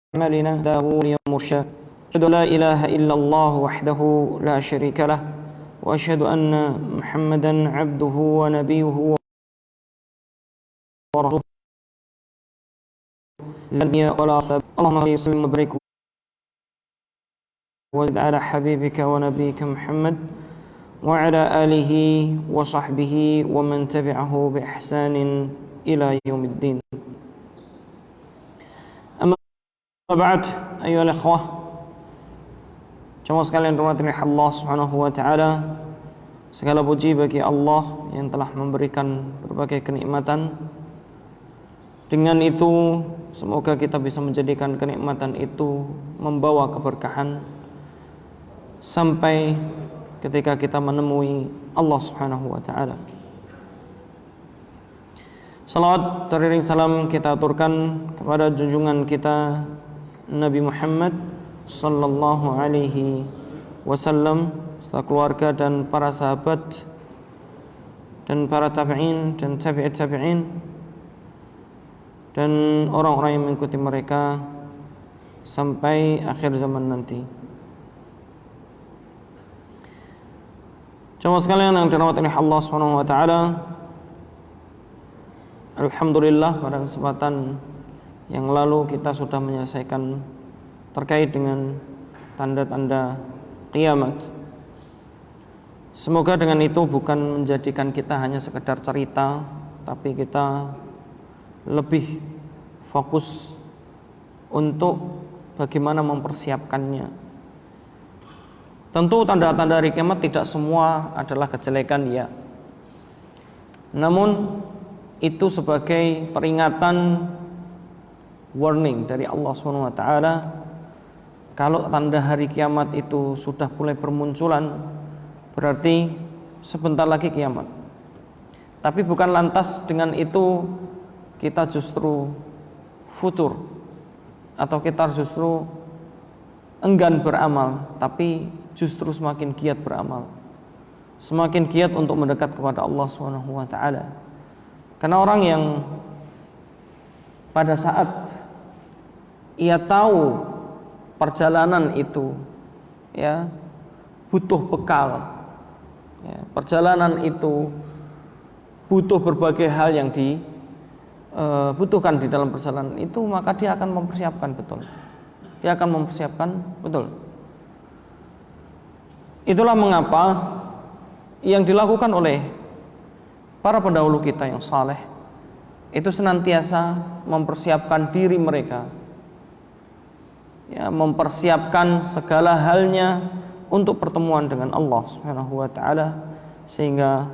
أعمالنا داود مرشد أشهد لا إله إلا الله وحده لا شريك له وأشهد أن محمدا عبده ونبيه ورسوله لا نبي ولا رسول اللهم صل وسلم وبارك وزد على حبيبك ونبيك محمد وعلى آله وصحبه ومن تبعه بإحسان إلى يوم الدين. أما بعد أيها الإخوة, jemaah sekalian dirahmati Allah Subhanahu wa taala, segala puji bagi Allah yang telah memberikan berbagai kenikmatan. Dengan itu semoga kita bisa menjadikan kenikmatan itu membawa keberkahan sampai ketika kita menemui Allah Subhanahu wa taala. Salawat teriring salam kita aturkan kepada junjungan kita Nabi Muhammad sallallahu alaihi wasallam, serta keluarga dan para sahabat dan para tabi'in dan tabi'it tabi'in dan orang-orang yang mengikuti mereka sampai akhir zaman nanti. Jemaah sekalian yang dirahmati Allah Subhanahu wa taala, alhamdulillah pada kesempatan yang lalu kita sudah menyelesaikan terkait dengan tanda-tanda kiamat. Semoga dengan itu bukan menjadikan kita hanya sekedar cerita, tapi kita lebih fokus untuk bagaimana mempersiapkannya. Tentu tanda-tanda hari kiamat tidak semua adalah kejelekan, ya. Namun itu sebagai peringatan, warning dari Allah Subhanahu wa taala. Kalau tanda hari kiamat itu sudah mulai bermunculan, berarti sebentar lagi kiamat. Tapi bukan lantas dengan itu kita justru futur atau kita justru enggan beramal, tapi justru semakin giat beramal, semakin giat untuk mendekat kepada Allah Subhanahu wa taala. Karena orang yang pada saat ia tahu perjalanan itu, ya, butuh bekal, ya, perjalanan itu butuh berbagai hal yang dibutuhkan di dalam perjalanan itu, maka dia akan mempersiapkan betul. Dia akan mempersiapkan betul. Itulah mengapa yang dilakukan oleh para pendahulu kita yang saleh itu senantiasa mempersiapkan diri mereka, ya, mempersiapkan segala halnya untuk pertemuan dengan Allah Subhanahu wa taala, sehingga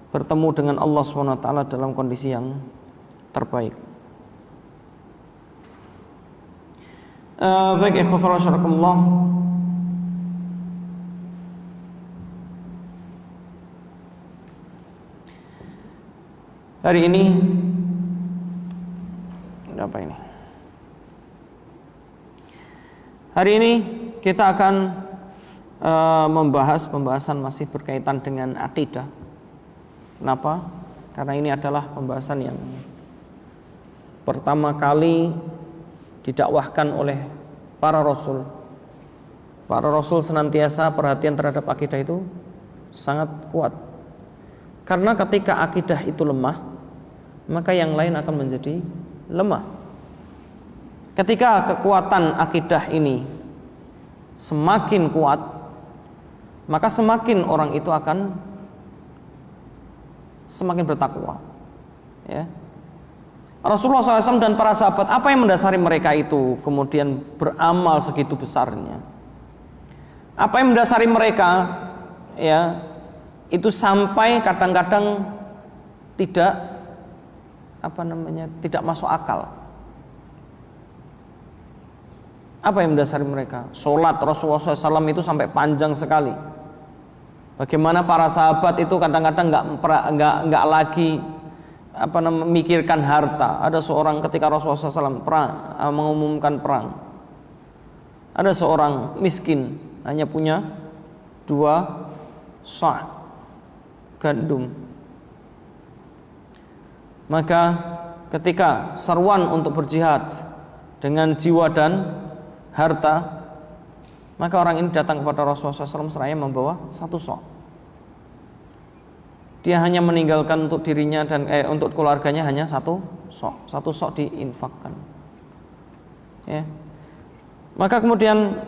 bertemu dengan Allah Subhanahu wa taala dalam kondisi yang terbaik. Baik, ikhwan rahimakumullah, hari ini apa ini? Hari ini kita akan membahas pembahasan masih berkaitan dengan akidah. Kenapa? Karena ini adalah pembahasan yang pertama kali didakwahkan oleh para rasul. Para rasul senantiasa perhatian terhadap akidah itu sangat kuat. Karena ketika akidah itu lemah, maka yang lain akan menjadi lemah. Ketika kekuatan akidah ini semakin kuat, maka semakin orang itu akan semakin bertakwa, ya. Rasulullah SAW dan para sahabat, apa yang mendasari mereka itu kemudian beramal segitu besarnya? Apa yang mendasari mereka, ya, itu sampai kadang-kadang tidak tidak masuk akal. Apa yang mendasari mereka? Sholat Rasulullah SAW itu sampai panjang sekali. Bagaimana para sahabat itu kadang-kadang nggak lagi memikirkan harta. Ada seorang ketika Rasulullah SAW mengumumkan perang, ada seorang miskin hanya punya 2 sa' gandum. Maka ketika seruan untuk berjihad dengan jiwa dan harta, maka orang ini datang kepada Rasulullah SAW seraya membawa satu sok. Dia hanya meninggalkan untuk dirinya dan untuk keluarganya hanya satu sok diinfakkan. Ya. Maka kemudian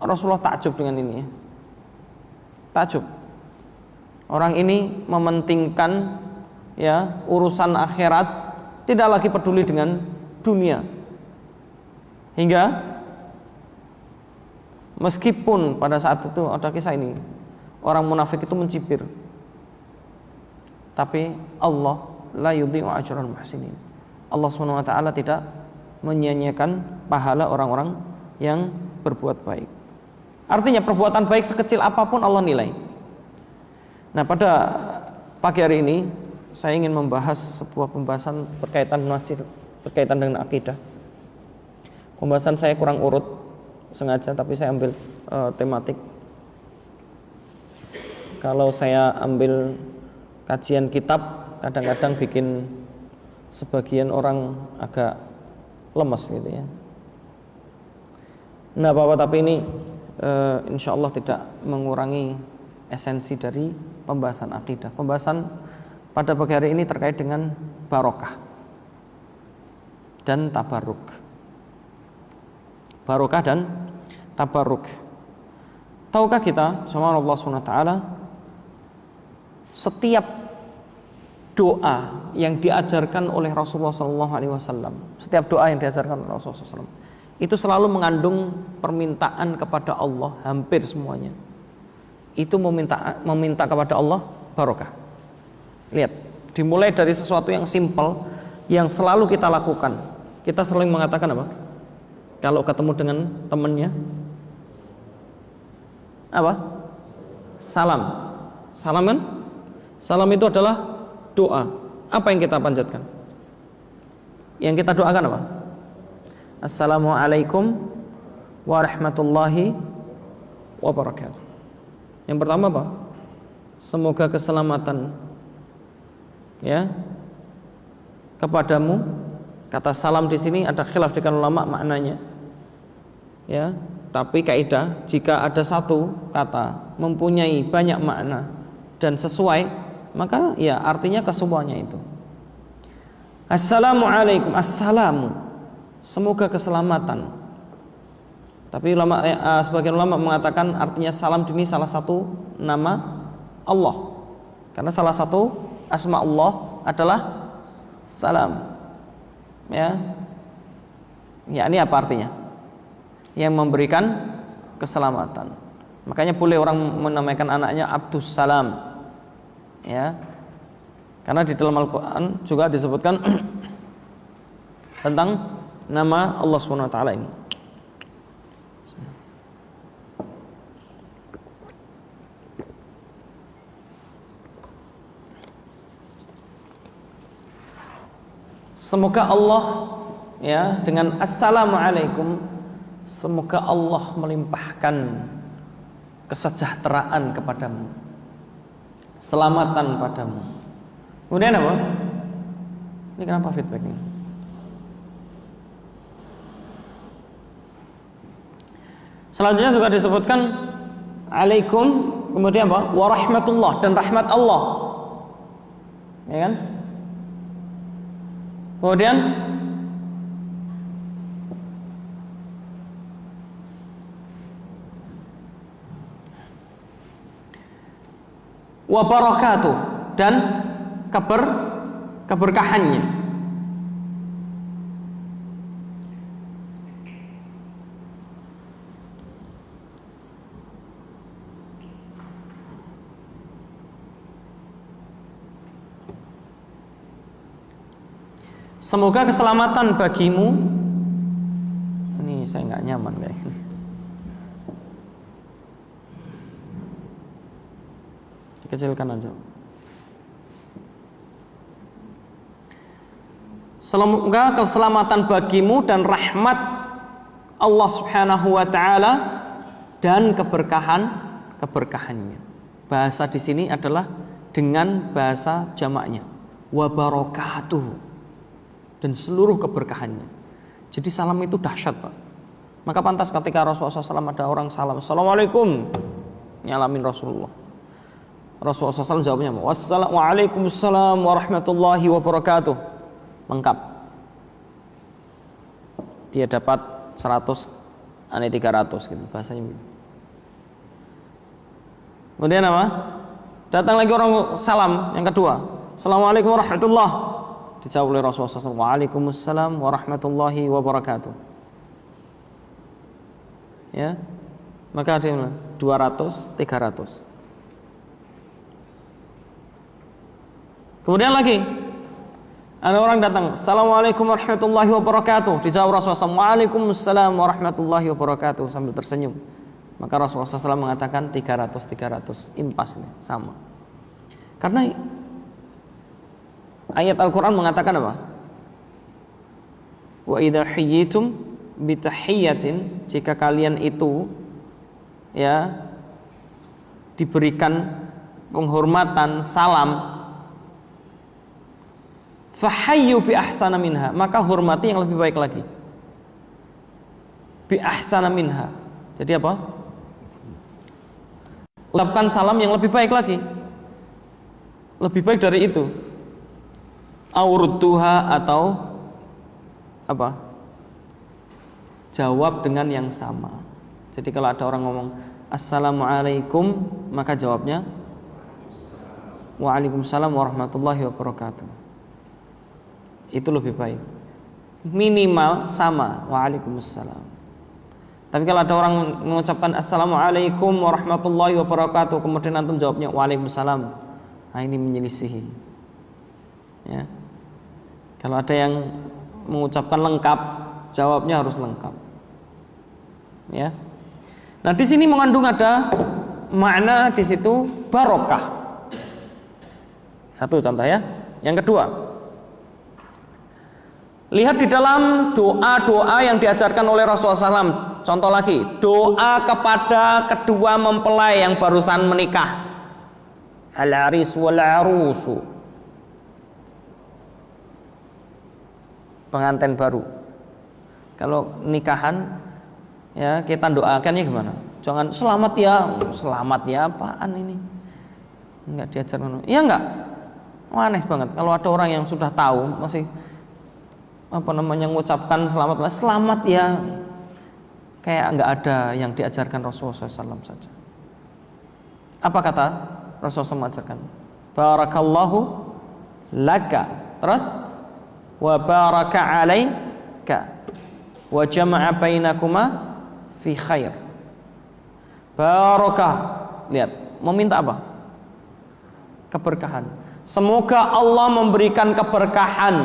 Rasulullah takjub dengan ini. Takjub. Orang ini mementingkan ya urusan akhirat, tidak lagi peduli dengan dunia. Hingga meskipun pada saat itu ada kisah ini, orang munafik itu mencibir, tapi Allah la yudhi'u ajral muhsinin. Allah SWT tidak menyia-nyiakan pahala orang-orang yang berbuat baik. Artinya perbuatan baik sekecil apapun Allah nilai. Nah, pada pagi hari ini saya ingin membahas sebuah pembahasan berkaitan dengan akidah. Pembahasan saya kurang urut sengaja, tapi saya ambil tematik. Kalau saya ambil kajian kitab, kadang-kadang bikin sebagian orang agak lemes gitu ya. Nah, Bapak, tapi ini insya Allah tidak mengurangi esensi dari pembahasan akidah. Pembahasan pada pagi hari ini terkait dengan barokah dan tabarruk. Barokah dan tabarruk. Tahukah kita, sama Allah SWT, setiap doa yang diajarkan oleh Rasulullah SAW, setiap doa yang diajarkan oleh Rasulullah SAW, itu selalu mengandung permintaan kepada Allah, hampir semuanya. Itu meminta kepada Allah barokah. Lihat, dimulai dari sesuatu yang simpel, yang selalu kita lakukan. Kita sering mengatakan apa? Kalau ketemu dengan temannya, apa? Salam. Salam kan? Salam itu adalah doa. Apa yang kita panjatkan? Yang kita doakan apa? Assalamualaikum warahmatullahi wabarakatuh. Yang pertama apa? Semoga keselamatan ya kepadamu. Kata salam di sini ada khilaf di kalangan ulama maknanya. Ya, tapi kaidah jika ada satu kata mempunyai banyak makna dan sesuai, maka ya artinya kesemuanya itu. Assalamualaikum, assalamu, semoga keselamatan. Tapi sebagian ulama mengatakan artinya salam ini salah satu nama Allah. Karena salah satu asma Allah adalah salam. Ya. Ya, ini apa artinya? Yang memberikan keselamatan. Makanya boleh orang menamakan anaknya Abdus Salam. Ya. Karena di dalam Al-Qur'an juga disebutkan tentang nama Allah Subhanahu wa taala ini. Semoga Allah ya dengan assalamualaikum, semoga Allah melimpahkan kesejahteraan kepadamu, keselamatan padamu. Kemudian apa? Ini kenapa feedback ini? Selanjutnya juga disebutkan alaikum, kemudian apa? Warahmatullah, dan rahmat Allah. Ya kan? Kemudian wabarakatuh, dan keberkahannya. Semoga keselamatan bagimu. Ini saya nggak nyaman kayak ini. Dikecilkan aja. Semoga keselamatan bagimu dan rahmat Allah Subhanahu wa taala dan keberkahannya. Bahasa di sini adalah dengan bahasa jamaknya. Wa barakatuh, dan seluruh keberkahannya. Jadi salam itu dahsyat, Pak. Maka pantas ketika Rasulullah SAW ada orang salam, Assalamualaikum, nyalamin Rasulullah. Rasulullah SAW jawabnya, Waalaikumsalam warahmatullahi wabarakatuh. Lengkap. Dia dapat 100, ane 300 gitu bahasanya. Kemudian apa? Datang lagi orang salam yang kedua, Assalamualaikum warahmatullahi. Dijawab oleh Rasulullah SAW, Waalaikumsalam warahmatullahi wabarakatuh. Ya, maka ada 200, 300. Kemudian lagi ada orang datang, Assalamualaikum warahmatullahi wabarakatuh. Dijawab Rasulullah SAW, Waalaikumsalam warahmatullahi wabarakatuh, sambil tersenyum. Maka Rasulullah SAW mengatakan 300, impas nih, sama. Karena ayat Al-Quran mengatakan apa? Wa idza hayyitum bitahiyyatin, jika kalian itu ya diberikan penghormatan salam, fahayyu bi ahsana minha, maka hormati yang lebih baik lagi. Bi ahsana minha, jadi apa? Ucapkan salam yang lebih baik lagi, lebih baik dari itu. Aurudduha, atau apa? Jawab dengan yang sama. Jadi kalau ada orang ngomong Assalamualaikum, maka jawabnya Waalaikumsalam warahmatullahi wabarakatuh. Itu lebih baik. Minimal sama, Waalaikumsalam. Tapi kalau ada orang mengucapkan Assalamualaikum warahmatullahi wabarakatuh, kemudian antum jawabnya Waalaikumsalam, nah ini menyelisihi. Ya. Kalau ada yang mengucapkan lengkap, jawabnya harus lengkap. Ya. Nah, di sini mengandung ada makna di situ barokah. Satu contoh ya. Yang kedua, lihat di dalam doa-doa yang diajarkan oleh Rasulullah SAW. Contoh lagi, doa kepada kedua mempelai yang barusan menikah. Al-aris wal-arusu, pengantin baru. Kalau nikahan, ya kita doakannya gimana? Jangan selamat ya apaan ini? Enggak diajarkan. Iya enggak? Aneh banget kalau ada orang yang sudah tahu masih mengucapkan selamat ya, kayak enggak ada yang diajarkan Rasulullah SAW saja. Apa kata Rasulullah mengajarkan? Barakallahu laka, terus wa baraka alaika wa jama'a bainakuma fi khair. Barakah, lihat, meminta apa? Keberkahan. Semoga Allah memberikan keberkahan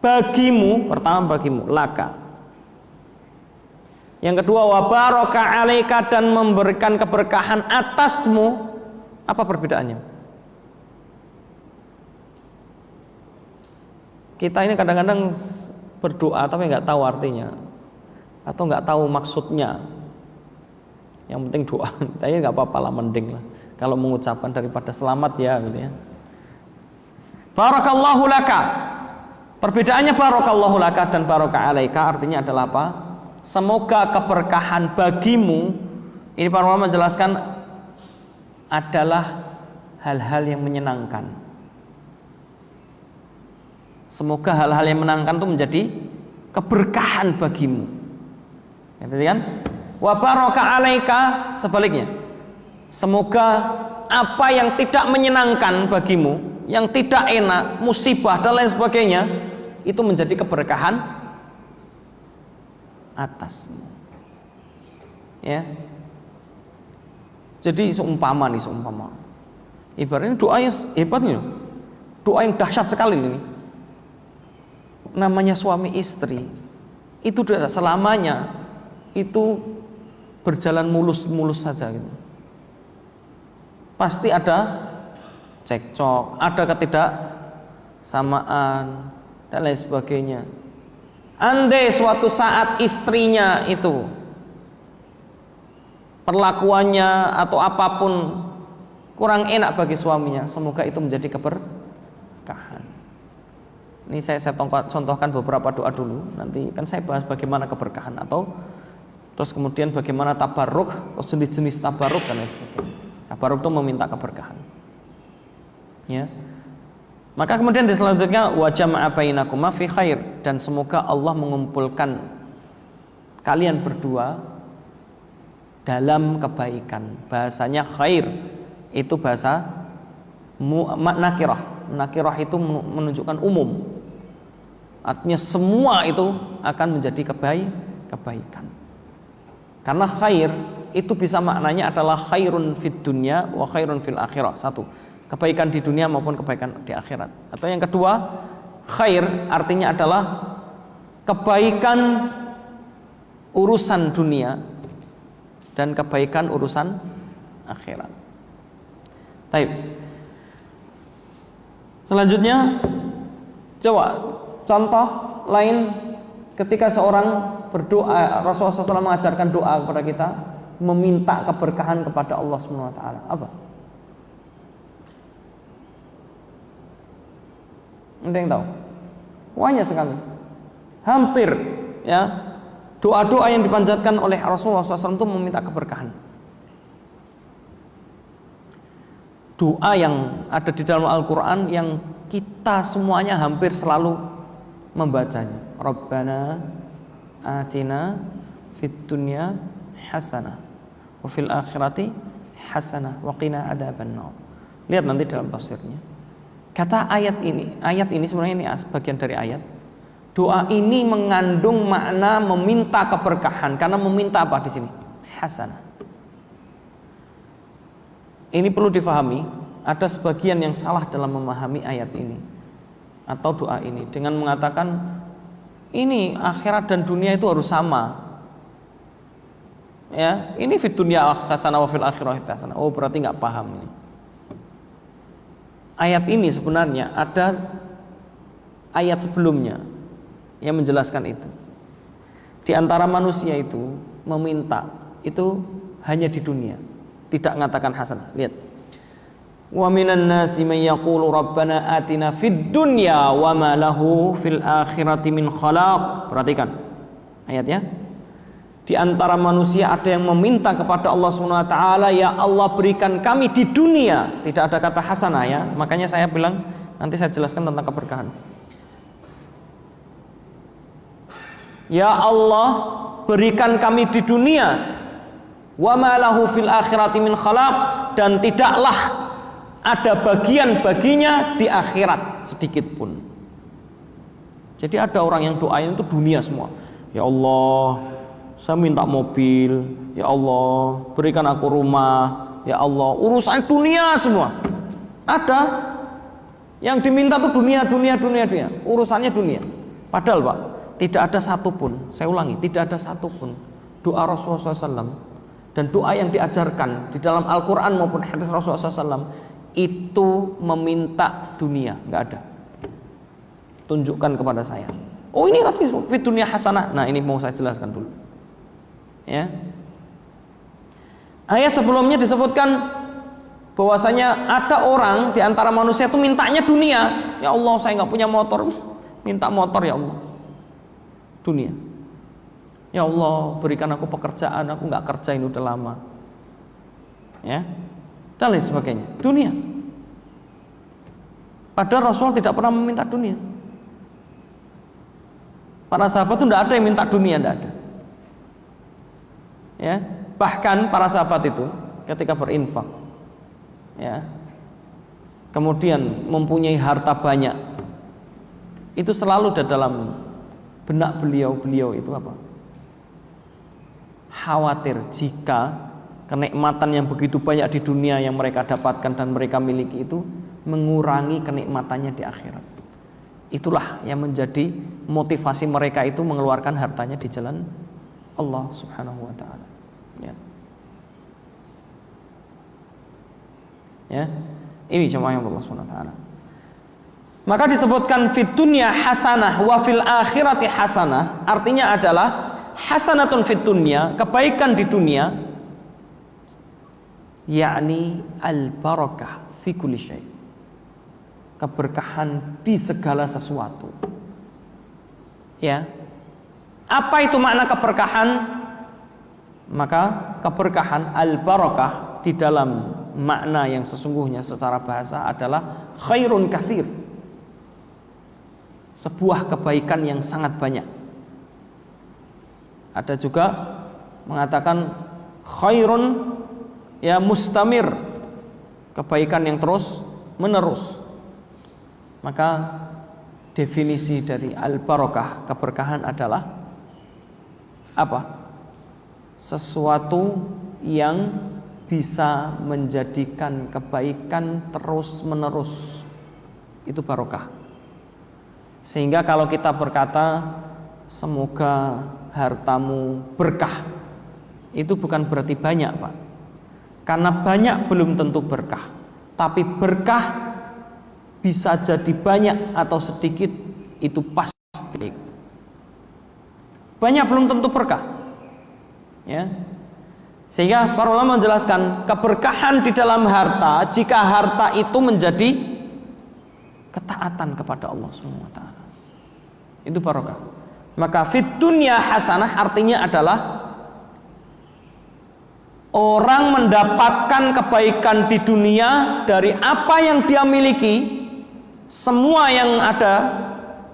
bagimu, pertama bagimu, laka. Yang kedua, wa baraka alaika, dan memberikan keberkahan atasmu. Apa perbedaannya? Kita ini kadang-kadang berdoa tapi nggak tahu artinya, atau nggak tahu maksudnya. Yang penting doa, tapi nggak apa-apa lah, mending lah kalau mengucapkan daripada selamat ya gitu ya. Barakallahu laka, perbedaannya barakallahu laka dan baraka alaika artinya adalah apa? Semoga keberkahan bagimu. Ini para ulama menjelaskan adalah hal-hal yang menyenangkan. Semoga hal-hal yang menyenangkan itu menjadi keberkahan bagimu. Gitu kan? Wa baraka alaika, sebaliknya. Semoga apa yang tidak menyenangkan bagimu, yang tidak enak, musibah dan lain sebagainya, itu menjadi keberkahan atasmu. Ya. Jadi seumpama. Ibaratnya doa yang hebat nih. Doa yang dahsyat sekali ini. Namanya suami istri itu tidak selamanya itu berjalan mulus-mulus saja gitu. Pasti ada cekcok, ada ketidaksamaan dan lain sebagainya. Andai suatu saat istrinya itu perlakuannya atau apapun kurang enak bagi suaminya, semoga itu menjadi keberkahan. Ini saya contohkan beberapa doa dulu. Nanti kan saya bahas bagaimana keberkahan atau terus kemudian bagaimana tabarruk, terus jenis-jenis tabarruk dan lain sebagainya. Tabarruk itu meminta keberkahan. Ya. Maka kemudian di selanjutnya wa jama'a bainakuma fi khair, dan semoga Allah mengumpulkan kalian berdua dalam kebaikan. Bahasanya khair itu bahasa nakirah. Nakirah itu menunjukkan umum. Artinya semua itu akan menjadi kebaikan. Karena khair itu bisa maknanya adalah khairun fid dunya wa khairun fil akhirah. Satu, kebaikan di dunia maupun kebaikan di akhirat. Atau yang kedua, khair artinya adalah kebaikan urusan dunia dan kebaikan urusan akhirat. Baik. Selanjutnya, coba contoh lain ketika seorang berdoa, Rasulullah SAW mengajarkan doa kepada kita, meminta keberkahan kepada Allah Subhanahu wa taala. Apa? Ada yang tahu? Banyak sekali. Hampir ya. Doa-doa yang dipanjatkan oleh Rasulullah SAW itu meminta keberkahan. Doa yang ada di dalam Al-Quran yang kita semuanya hampir selalu membacanya. Rabbana atina fid dunya hasanah wa fil akhirati hasanah wa qina adzabannar. Lihat nanti dalam tafsirnya. Kata ayat ini sebenarnya ini bagian dari ayat. Doa ini mengandung makna meminta keberkahan, karena meminta apa di sini? Hasanah. Ini perlu difahami, ada sebagian yang salah dalam memahami ayat ini atau doa ini dengan mengatakan ini akhirat dan dunia itu harus sama. Ya, ini fid dunya hasanah wa fil akhirati hasanah. Oh, berarti nggak paham ini. Ayat ini sebenarnya ada ayat sebelumnya yang menjelaskan itu. Di antara manusia itu meminta itu hanya di dunia, tidak mengatakan hasanah. Lihat. Wa minan nasi may yaqulu rabbana atina fid dunya wa ma lahu fil akhirati min khalaq. Perhatikan ayatnya. Di antara manusia ada yang meminta kepada Allah Subhanahu wa taala, ya Allah berikan kami di dunia. Tidak ada kata hasanah ya. Makanya saya bilang nanti saya jelaskan tentang keberkahan. Ya Allah berikan kami di dunia, wa ma lahu fil akhirati min khalaq, dan tidaklah ada bagian baginya di akhirat sedikit pun. Jadi ada orang yang doain itu dunia semua. Ya Allah, saya minta mobil. Ya Allah, berikan aku rumah. Ya Allah, urusan dunia semua. Ada yang diminta tuh dunia. Urusannya dunia. Padahal Pak, tidak ada satupun, saya ulangi, tidak ada satupun doa Rasulullah SAW dan doa yang diajarkan di dalam Al-Quran maupun hadis Rasulullah SAW itu meminta dunia, nggak ada. Tunjukkan kepada saya. Oh ini tadi fit dunia hasanah. Nah ini mau saya jelaskan dulu. Ya. Ayat sebelumnya disebutkan bahwasanya ada orang di antara manusia itu mintanya dunia. Ya Allah saya nggak punya motor, minta motor ya Allah. Dunia. Ya Allah berikan aku pekerjaan, aku nggak kerja ini udah lama. Ya. Dan lain sebagainya. Dunia. Padahal Rasul tidak pernah meminta dunia. Para sahabat itu tidak ada yang minta dunia, tidak ada. Ya, bahkan para sahabat itu ketika berinfak, ya, kemudian mempunyai harta banyak, itu selalu ada dalam benak beliau itu apa? Khawatir jika kenikmatan yang begitu banyak di dunia yang mereka dapatkan dan mereka miliki itu mengurangi kenikmatannya di akhirat. Itulah yang menjadi motivasi mereka itu mengeluarkan hartanya di jalan Allah Subhanahu wa taala. Ya. Ini jemaah yang Allah Subhanahu wa taala. Maka disebutkan fid dunya hasanah wa fil akhirati hasanah, artinya adalah hasanatun fid dunya, kebaikan di dunia, yakni al barakah fi kulli syai'. keberkahan di segala sesuatu. Ya. Apa itu makna keberkahan? Maka keberkahan al-barakah di dalam makna yang sesungguhnya secara bahasa adalah khairun katsir. Sebuah kebaikan yang sangat banyak. Ada juga mengatakan khairun ya mustamir, kebaikan yang terus menerus. Maka definisi dari al-barakah, keberkahan adalah apa? Sesuatu yang bisa menjadikan kebaikan terus menerus. Itu barokah. Sehingga kalau kita berkata semoga hartamu berkah, itu bukan berarti banyak, Pak. Karena banyak belum tentu berkah. Tapi berkah bisa jadi banyak atau sedikit, itu pasti. Banyak belum tentu berkah. Ya. Sehingga para ulama menjelaskan keberkahan di dalam harta, jika harta itu menjadi ketaatan kepada Allah Subhanahu wa taala. Itu barokah. Maka fid dunya hasanah artinya adalah orang mendapatkan kebaikan di dunia dari apa yang dia miliki. Semua yang ada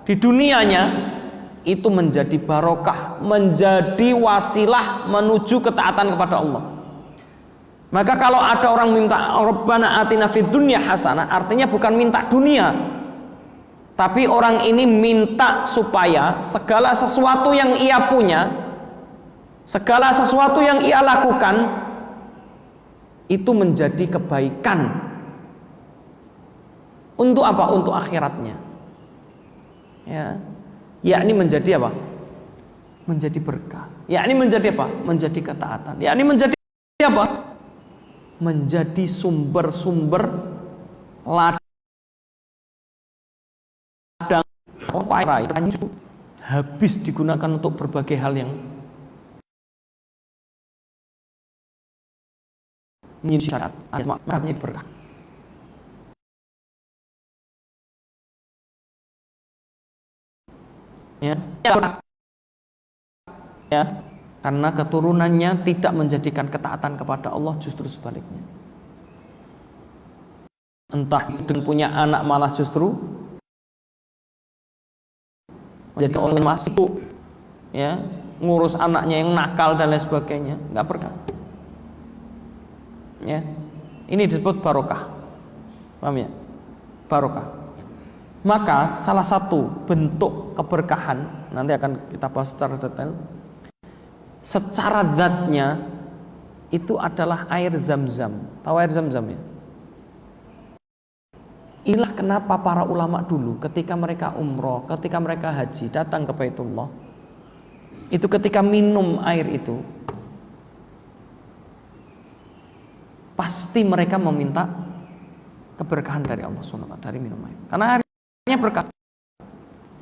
di dunianya itu menjadi barokah, menjadi wasilah menuju ketaatan kepada Allah. Maka kalau ada orang minta Rabbana atina fid dunya hasanah, artinya bukan minta dunia, tapi orang ini minta supaya segala sesuatu yang ia punya, segala sesuatu yang ia lakukan itu menjadi kebaikan. Untuk apa? Untuk akhiratnya. Ya. Yakni menjadi apa? Menjadi berkah. Yakni menjadi apa? Menjadi ketaatan. Yakni menjadi apa? Menjadi sumber-sumber ladang habis digunakan untuk berbagai hal yang menjadi syarat. Maknanya berkah. Ya. Ya, karena keturunannya tidak menjadikan ketaatan kepada Allah, justru sebaliknya. Entah dengan punya anak malah justru menjadi orang masuk, ya, ngurus anaknya yang nakal dan lain sebagainya, nggak berkah. Ya, ini disebut barokah, paham ya? Barokah. Maka salah satu bentuk keberkahan, nanti akan kita bahas secara detail, secara zatnya itu adalah air zam-zam. Tahu air zam-zam ya? Inilah kenapa para ulama dulu ketika mereka umroh, ketika mereka haji, datang ke Baitullah, itu ketika minum air itu pasti mereka meminta keberkahan dari Allah SWT dari minum air. Karena airnya berkah.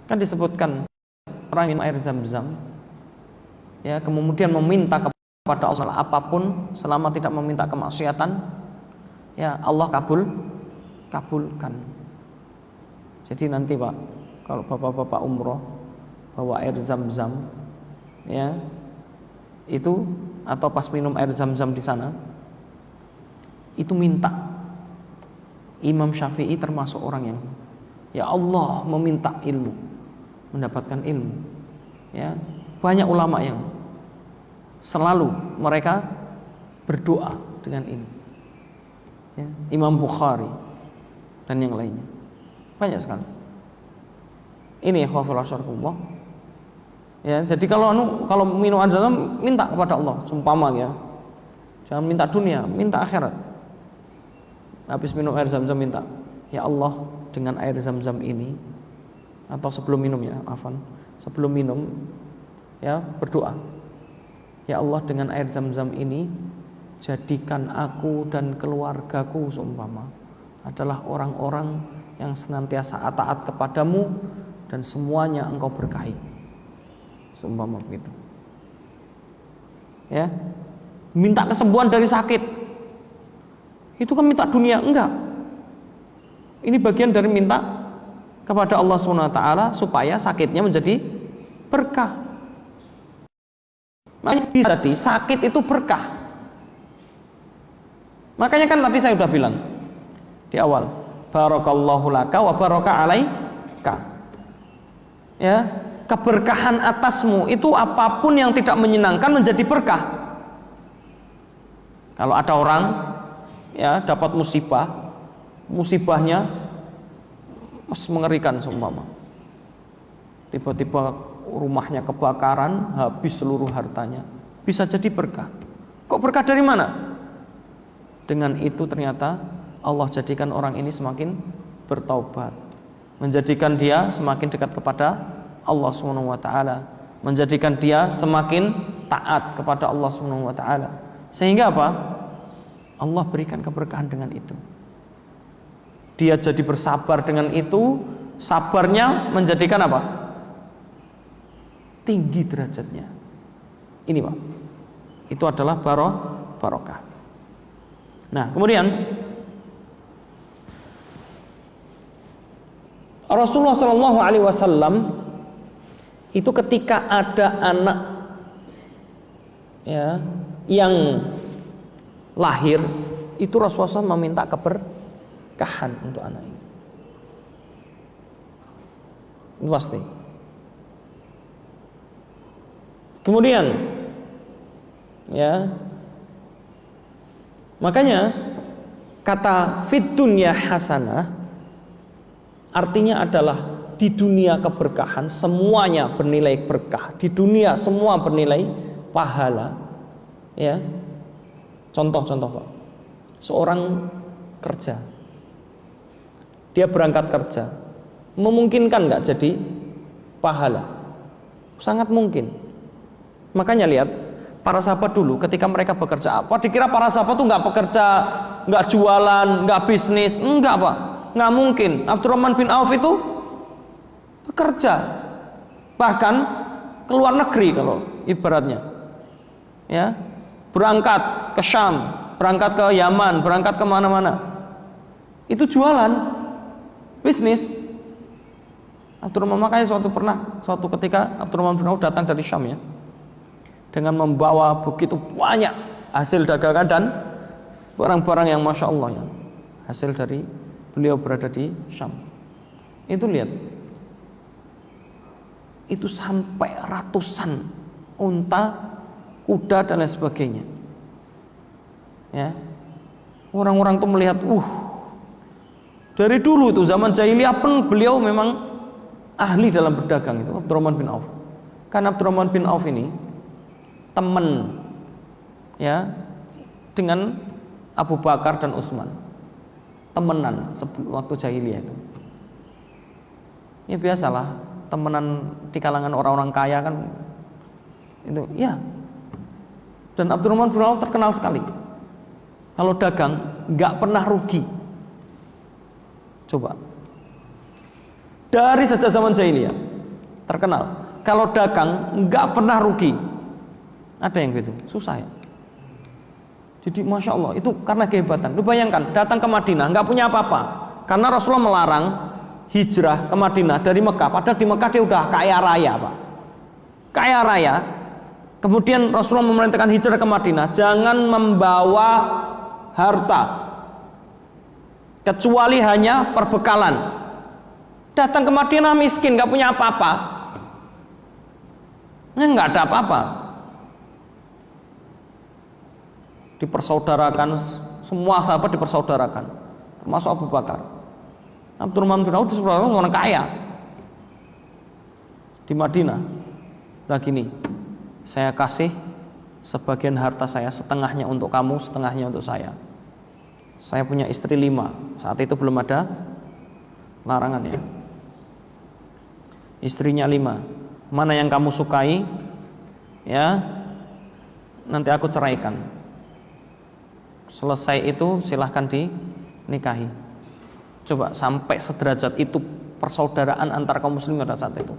Kan disebutkan orang minum air zam-zam, ya, kemudian meminta kepada Allah apapun selama tidak meminta kemaksiatan, ya Allah kabulkan. Jadi nanti Pak, kalau bapak-bapak umroh bawa air zam-zam, ya, itu atau pas minum air zam-zam di sana, itu minta. Imam Syafi'i termasuk orang yang, ya Allah, meminta ilmu, mendapatkan ilmu. Ya, banyak ulama yang selalu mereka berdoa dengan ini. Ya, Imam Bukhari dan yang lainnya banyak sekali. Ini khawful asyarakullah. Ya, jadi kalau minum air zam-zam minta kepada Allah, sumpama ya. Jangan minta dunia, minta akhirat. Habis minum air zam-zam minta, ya Allah, dengan air zam-zam ini, atau sebelum minum ya, sebelum minum ya berdoa, ya Allah, dengan air zam-zam ini jadikan aku dan keluargaku seumpama adalah orang-orang yang senantiasa taat kepadamu dan semuanya engkau berkahi, seumpama begitu. Ya, minta kesembuhan dari sakit, itu kan minta dunia? Enggak. Ini bagian dari minta kepada Allah SWT supaya sakitnya menjadi berkah. Makanya bisa di sakit itu berkah. Makanya kan tadi saya sudah bilang di awal, barakallahu laka wa baraka alaika. Ya, keberkahan atasmu itu apapun yang tidak menyenangkan menjadi berkah. Kalau ada orang ya dapat musibah, musibahnya mengerikan seumpama. Tiba-tiba rumahnya kebakaran, habis seluruh hartanya. Bisa jadi berkah. Kok berkah dari mana? Dengan itu ternyata Allah jadikan orang ini semakin bertaubat, menjadikan dia semakin dekat kepada Allah SWT, menjadikan dia semakin taat kepada Allah SWT. Sehingga apa? Allah berikan keberkahan dengan itu. Dia jadi bersabar dengan itu, sabarnya menjadikan apa? Tinggi derajatnya. Ini Pak, itu adalah barokah. Nah, kemudian Rasulullah Shallallahu Alaihi Wasallam itu ketika ada anak ya yang lahir, itu Rasulullah SAW meminta keberkahan untuk anak ini. Ini pasti. Kemudian ya, makanya kata fid dunya hasanah artinya adalah di dunia keberkahan semuanya bernilai berkah, di dunia semua bernilai pahala. Ya, contoh Pak, seorang kerja, dia berangkat kerja, memungkinkan nggak jadi pahala? Sangat mungkin. Makanya lihat para sahabat dulu ketika mereka bekerja, apa dikira para sahabat tuh nggak bekerja, nggak jualan, nggak bisnis? Enggak Pak, nggak mungkin. Abdurrahman bin Auf itu bekerja, bahkan ke luar negeri kalau ibaratnya, ya, berangkat ke Syam, berangkat ke Yaman, berangkat ke mana-mana, itu jualan, bisnis. Abdurrahman, makanya suatu ketika Abdurrahman bin Auf datang dari Syam ya, dengan membawa begitu banyak hasil dagangan dan barang-barang yang masya Allah ya, hasil dari beliau berada di Syam. Itu lihat, itu sampai ratusan unta, kuda dan lain sebagainya. Ya, orang-orang tuh melihat, dari dulu itu zaman jahiliyah pun beliau memang ahli dalam berdagang itu Abdurrahman bin Auf. Karena Abdurrahman bin Auf ini teman ya dengan Abu Bakar dan Utsman, temenan waktu jahiliyah itu. Ya biasalah, temenan di kalangan orang-orang kaya kan itu ya. Dan Abdurrahman bin Auf terkenal sekali kalau dagang nggak pernah rugi. Coba, dari sejak zaman jahiliyah terkenal kalau dagang nggak pernah rugi. Ada yang gitu, susah ya. Jadi masya Allah, itu karena kehebatan. Lu bayangkan, datang ke Madinah nggak punya apa-apa, karena Rasulullah melarang hijrah ke Madinah dari Mekah. Padahal di Mekah dia udah kaya raya Pak, kaya raya. Kemudian Rasulullah memerintahkan hijrah ke Madinah, jangan membawa harta kecuali hanya perbekalan. Datang ke Madinah miskin, nggak punya apa-apa, nggak ada apa-apa. Dipersaudarakan, semua sahabat dipersaudarakan, termasuk Abu Bakar. Abdurrahman bin Auf orang kaya di Madinah. Nah gini, saya kasih sebagian harta saya, setengahnya untuk kamu, setengahnya untuk saya. Saya punya istri 5, saat itu belum ada larangan ya. Istrinya 5, mana yang kamu sukai ya, nanti aku ceraikan. Selesai itu silahkan dinikahi. Coba sampai sederajat itu persaudaraan antar kaum muslimin pada saat itu.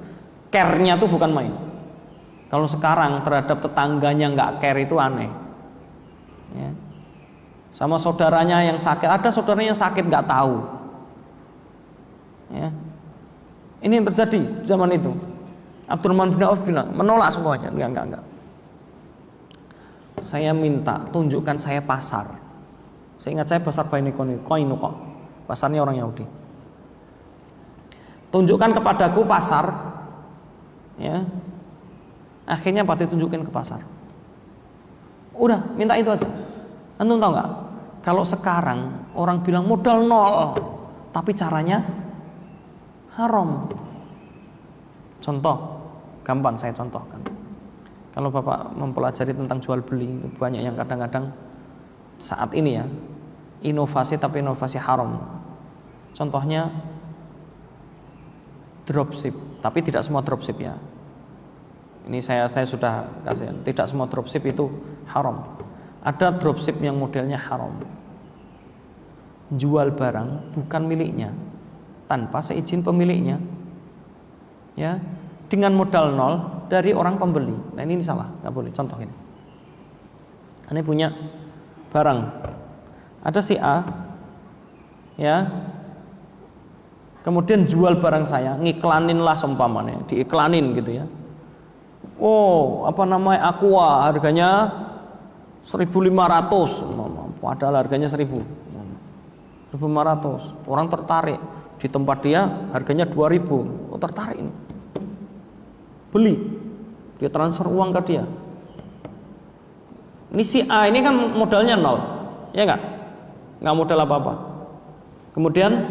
Care-nya tuh bukan main. Kalau sekarang terhadap tetangganya nggak care itu aneh. Ya. Sama saudaranya yang sakit, ada saudaranya yang sakit nggak tahu. Ya. Ini yang terjadi zaman itu. Abdurrahman bin Auf bilang menolak semuanya. Enggak. Saya minta tunjukkan saya pasar. Saya ingat saya pasar Qainuqa. Pasarnya orang Yahudi. Tunjukkan kepadaku pasar. Ya. Akhirnya Pak ditunjukin ke pasar. Udah, minta itu aja. Antum tahu nggak? Kalau sekarang orang bilang modal nol, tapi caranya haram. Contoh, gampang saya contohkan. Kalau Bapak mempelajari tentang jual beli, itu banyak yang kadang-kadang saat ini ya, inovasi tapi inovasi haram. Contohnya dropship, tapi tidak semua dropship ya. Ini saya sudah kasih, tidak semua dropship itu haram. Ada dropship yang modelnya haram. Jual barang bukan miliknya, tanpa seizin pemiliknya. Ya, dengan modal nol dari orang pembeli. Nah ini salah, nggak boleh. Contoh ini. Ini punya barang. Ada si A, ya. Kemudian jual barang saya, ngiklanin lah seumpamanya, diiklanin gitu ya. Oh, apa namanya Aqua, harganya 1.500, padahal harganya 1.500. Orang tertarik. Di tempat dia harganya 2.000. Oh, tertarik ini. Beli. Dia transfer uang ke dia. Ini si A ini kan modalnya nol, ya nggak modal apa-apa. Kemudian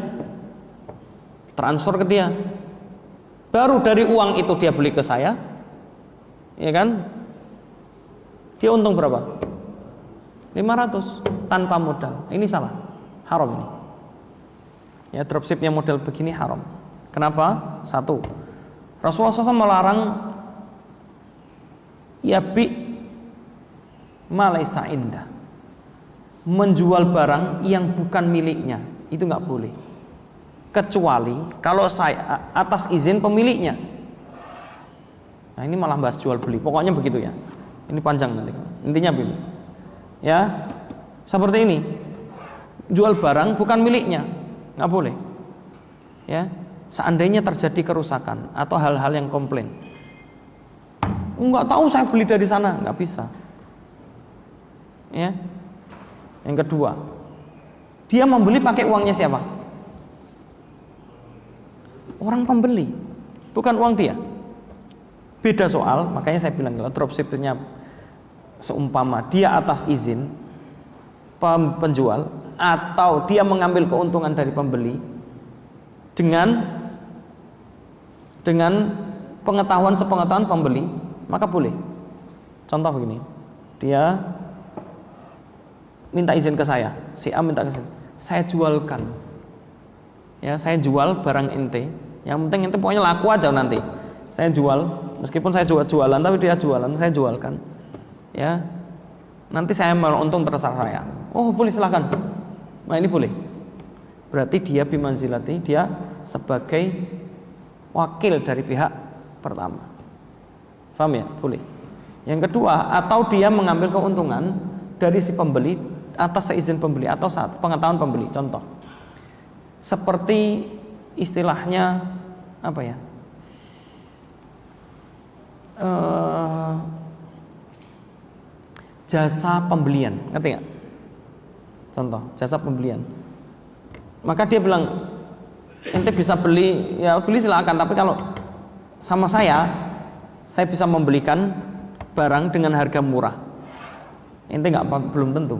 transfer ke dia. Baru dari uang itu dia beli ke saya, ya kan? Dia untung berapa? 500 tanpa modal. Ini salah, haram ini. Ya, dropship yang model begini haram. Kenapa? Satu, Rasulullah SAW melarang yabi malaysa indah, menjual barang yang bukan miliknya. Itu nggak boleh, kecuali kalau saya atas izin pemiliknya. Nah ini malah bahas jual beli. Pokoknya begitu ya. Ini panjang nanti. Intinya begini. Ya, seperti ini. Jual barang bukan miliknya, nggak boleh. Ya, seandainya terjadi kerusakan atau hal-hal yang komplain, nggak tahu saya beli dari sana, nggak bisa. Ya. Yang kedua, dia membeli pakai uangnya siapa? Orang pembeli, bukan uang dia. Beda soal, makanya saya bilang kalau dropshipnya seumpama dia atas izin penjual atau dia mengambil keuntungan dari pembeli dengan sepengetahuan pembeli, maka boleh. Contoh begini, dia minta izin ke saya, si A minta izin, saya jualkan, ya saya jual barang ente, yang penting ente pokoknya laku aja nanti, saya jual, meskipun saya jualan tapi dia jualan, saya jualkan, ya nanti saya mau untung terserah saya. Oh boleh, silahkan. Nah ini boleh. Berarti dia bimanzilati, dia sebagai wakil dari pihak pertama. Paham ya? Boleh. Yang kedua, atau dia mengambil keuntungan dari si pembeli atas seizin pembeli atau saat pengetahuan pembeli. Contoh, seperti istilahnya apa ya? Jasa pembelian, ngerti nggak? Contoh, jasa pembelian. Maka dia bilang, ente bisa beli, ya beli silakan. Tapi kalau sama saya bisa membelikan barang dengan harga murah. Ente belum tentu,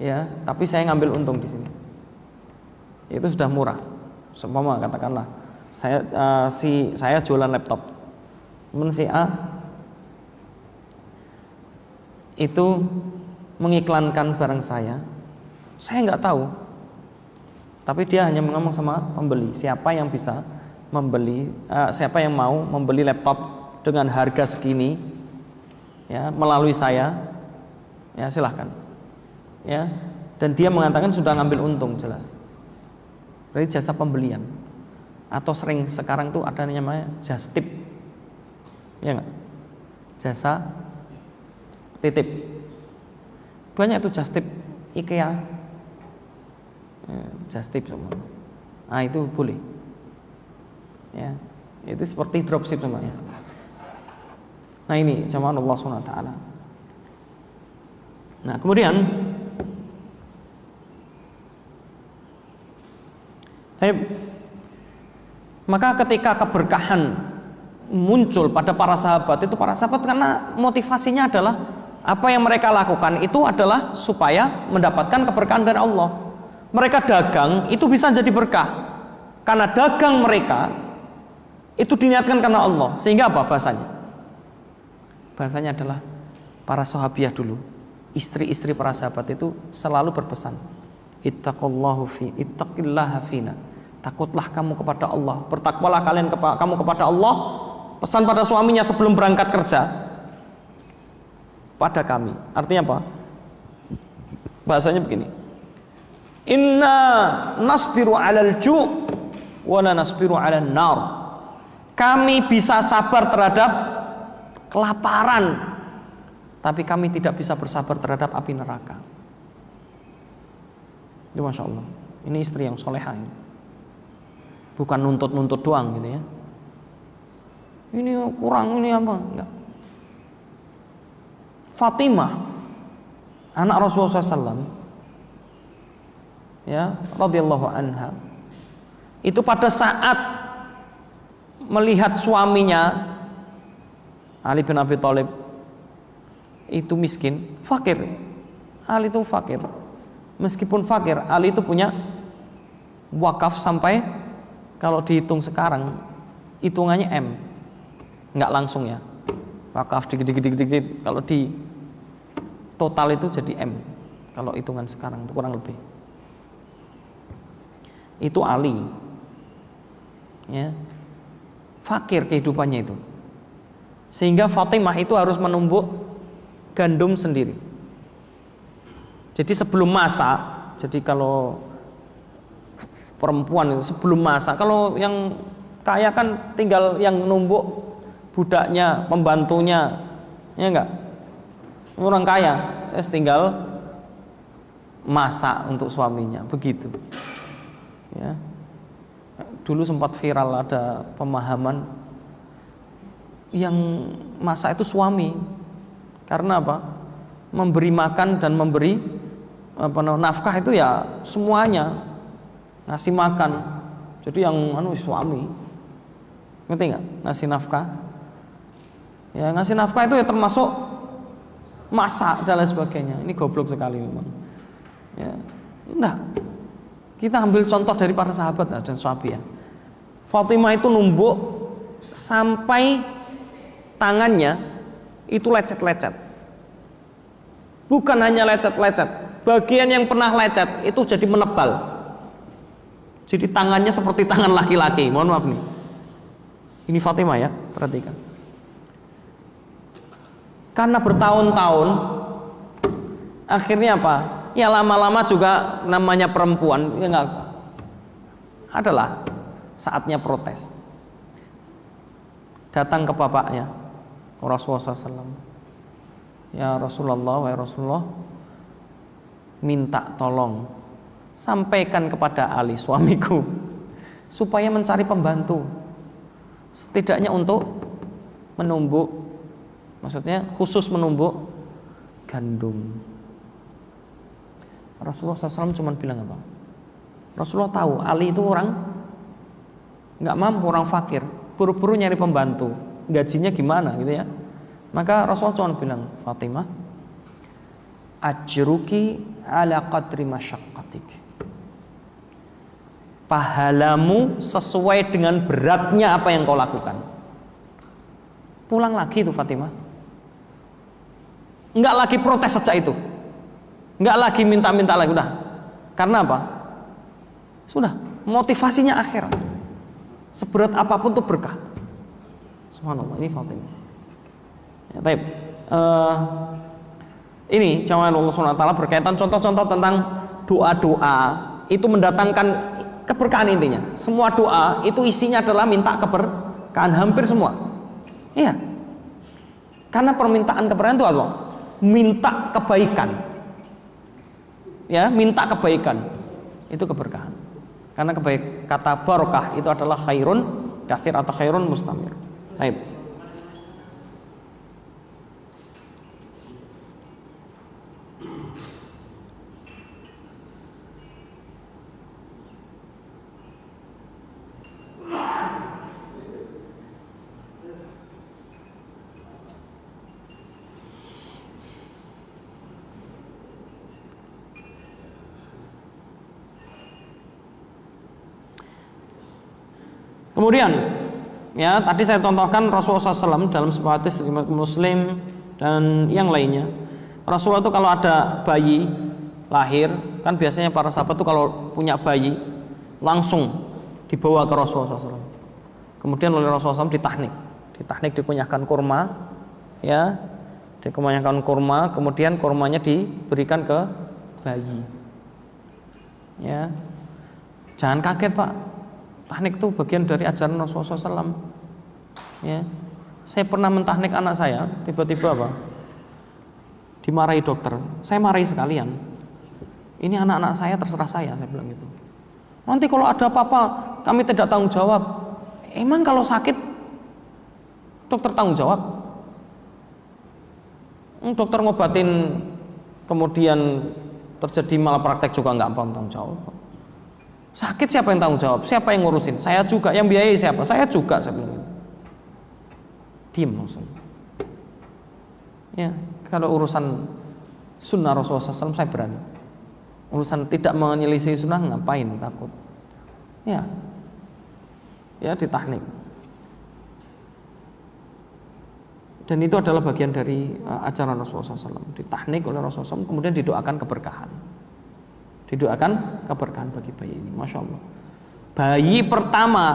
ya. Tapi saya ngambil untung di sini. Itu sudah murah. Seumpama katakanlah, saya jualan laptop, temen si A itu mengiklankan barang saya nggak tahu, tapi dia hanya ngomong sama pembeli, siapa yang bisa membeli, siapa yang mau membeli laptop dengan harga segini, ya melalui saya, ya silahkan, ya. Dan dia mengatakan sudah ngambil untung jelas. Dari jasa pembelian, atau sering sekarang tuh ada namanya just tip, ya nggak? Jasa titip, banyak itu just tip IKEA, just tip semua. Nah itu boleh. Ya, itu seperti dropship semuanya. Nah ini jamaah Allah Subhanahu wa taala. Nah, kemudian maka ketika keberkahan muncul pada para sahabat karena motivasinya adalah apa yang mereka lakukan itu adalah supaya mendapatkan keberkahan dari Allah. Mereka dagang itu bisa jadi berkah karena dagang mereka itu diniatkan karena Allah. Sehingga apa bahasanya? Bahasanya adalah para sahabiah dulu, istri-istri para sahabat itu selalu berpesan, ittaqillaha fina. Takutlah kamu kepada Allah, bertakwalah kamu kepada Allah. Pesan pada suaminya sebelum berangkat kerja pada kami. Artinya apa? Bahasanya begini. Inna nasbiru 'alal ju' wa la nasbiru 'alan nar. Kami bisa sabar terhadap kelaparan, tapi kami tidak bisa bersabar terhadap api neraka. Ya, Masya Allah. Ini istri yang solehah ini. Bukan nuntut-nuntut doang gitu ya. Ini kurang, ini apa? Enggak. Fatimah, anak Rasulullah SAW, ya, radhiyallahu anha, itu pada saat melihat suaminya Ali bin Abi Thalib itu miskin, fakir. Ali itu fakir. Meskipun fakir, Ali itu punya wakaf sampai kalau dihitung sekarang hitungannya M, nggak langsung ya. Wakaf dikit-dikit, kalau di total itu jadi M. Kalau hitungan sekarang itu kurang lebih. Itu Ali, ya, fakir kehidupannya itu. Sehingga Fatimah itu harus menumbuk gandum sendiri. Jadi sebelum masak, jadi kalau perempuan itu sebelum masak, kalau yang kaya kan tinggal yang numbuk budaknya, pembantunya, ya enggak? Orang kaya, tinggal masak untuk suaminya, begitu. Ya. Dulu sempat viral ada pemahaman yang masak itu suami, karena apa? Memberi makan dan memberi nafkah itu ya semuanya, ngasih makan. Jadi yang suami, ngerti nggak? Ngasih nafkah. Ya ngasih nafkah itu ya termasuk masak dan lain sebagainya. Ini goblok sekali memang. Ya, nah kita ambil contoh dari para sahabat dan sahabiah. Fatimah itu numbuk sampai tangannya itu lecet-lecet. Bukan hanya lecet-lecet, bagian yang pernah lecet itu jadi menebal. Jadi tangannya seperti tangan laki-laki. Mohon maaf nih. Ini Fatimah ya, perhatikan. Karena bertahun-tahun, akhirnya apa? Ya lama-lama juga namanya perempuan, ya enggak, adalah saatnya protes. Datang ke bapaknya, Rasulullah SAW. Ya Rasulullah, wahai Rasulullah, minta tolong sampaikan kepada Ali suamiku supaya mencari pembantu, setidaknya untuk menumbuk, maksudnya khusus menumbuk gandum. Rasulullah SAW cuma bilang apa? Rasulullah tahu Ali itu orang nggak mampu, orang fakir, buru-buru nyari pembantu, gajinya gimana gitu ya. Maka Rasulullah cuma bilang, Fatimah, ajruki ala qadri masyaqqatik. Pahalamu sesuai dengan beratnya apa yang kau lakukan. Pulang lagi itu Fatimah. Enggak lagi protes sejak itu. Enggak lagi minta-minta lagi, udah. Karena apa? Sudah, motivasinya akhirat. Seberat apapun itu berkah. Subhanallah, ini Fatimah. Ya, taib. Ini jamaah Allah SWT berkaitan contoh-contoh tentang doa-doa itu mendatangkan keberkahan intinya. Semua doa itu isinya adalah minta keberkahan, hampir semua. Iya. Karena permintaan keberkahan itu apa? Minta kebaikan. Ya, minta kebaikan. Itu keberkahan. Karena kata barokah itu adalah khairun katsir atau khairun mustamir. Baik. Kemudian, ya tadi saya contohkan Rasulullah SAW dalam sebuah hadis riwayat Muslim dan yang lainnya. Rasulullah itu kalau ada bayi lahir, kan biasanya para sahabat itu kalau punya bayi langsung dibawa ke Rasulullah SAW. Kemudian oleh Rasulullah SAW ditahnik dikunyahkan kurma, ya, dikunyahkan kurma, kemudian kurmanya diberikan ke bayi. Ya, jangan kaget Pak. Tahnik itu bagian dari ajaran Rasulullah SAW. Ya, saya pernah mentahnik anak saya, tiba-tiba apa? Dimarahi dokter. Saya marahi sekalian. Ini anak-anak saya terserah saya bilang gitu. Nanti kalau ada apa-apa, kami tidak tanggung jawab. Emang kalau sakit, dokter tanggung jawab? Dokter ngobatin, kemudian terjadi malapraktek juga nggak tanggung jawab. Sakit siapa yang tanggung jawab? Siapa yang ngurusin? Saya juga. Yang biayai siapa? Saya juga, saya bilang. Diam langsung. Ya, kalau urusan sunnah Rasulullah SAW saya berani. Urusan tidak menyelisih sunnah ngapain takut? Ya, ya ditahnik. Dan itu adalah bagian dari ajaran Rasulullah SAW. Ditahnik oleh Rasulullah SAW, kemudian didoakan keberkahan. Didoakan keberkahan bagi bayi ini, masya Allah. Bayi pertama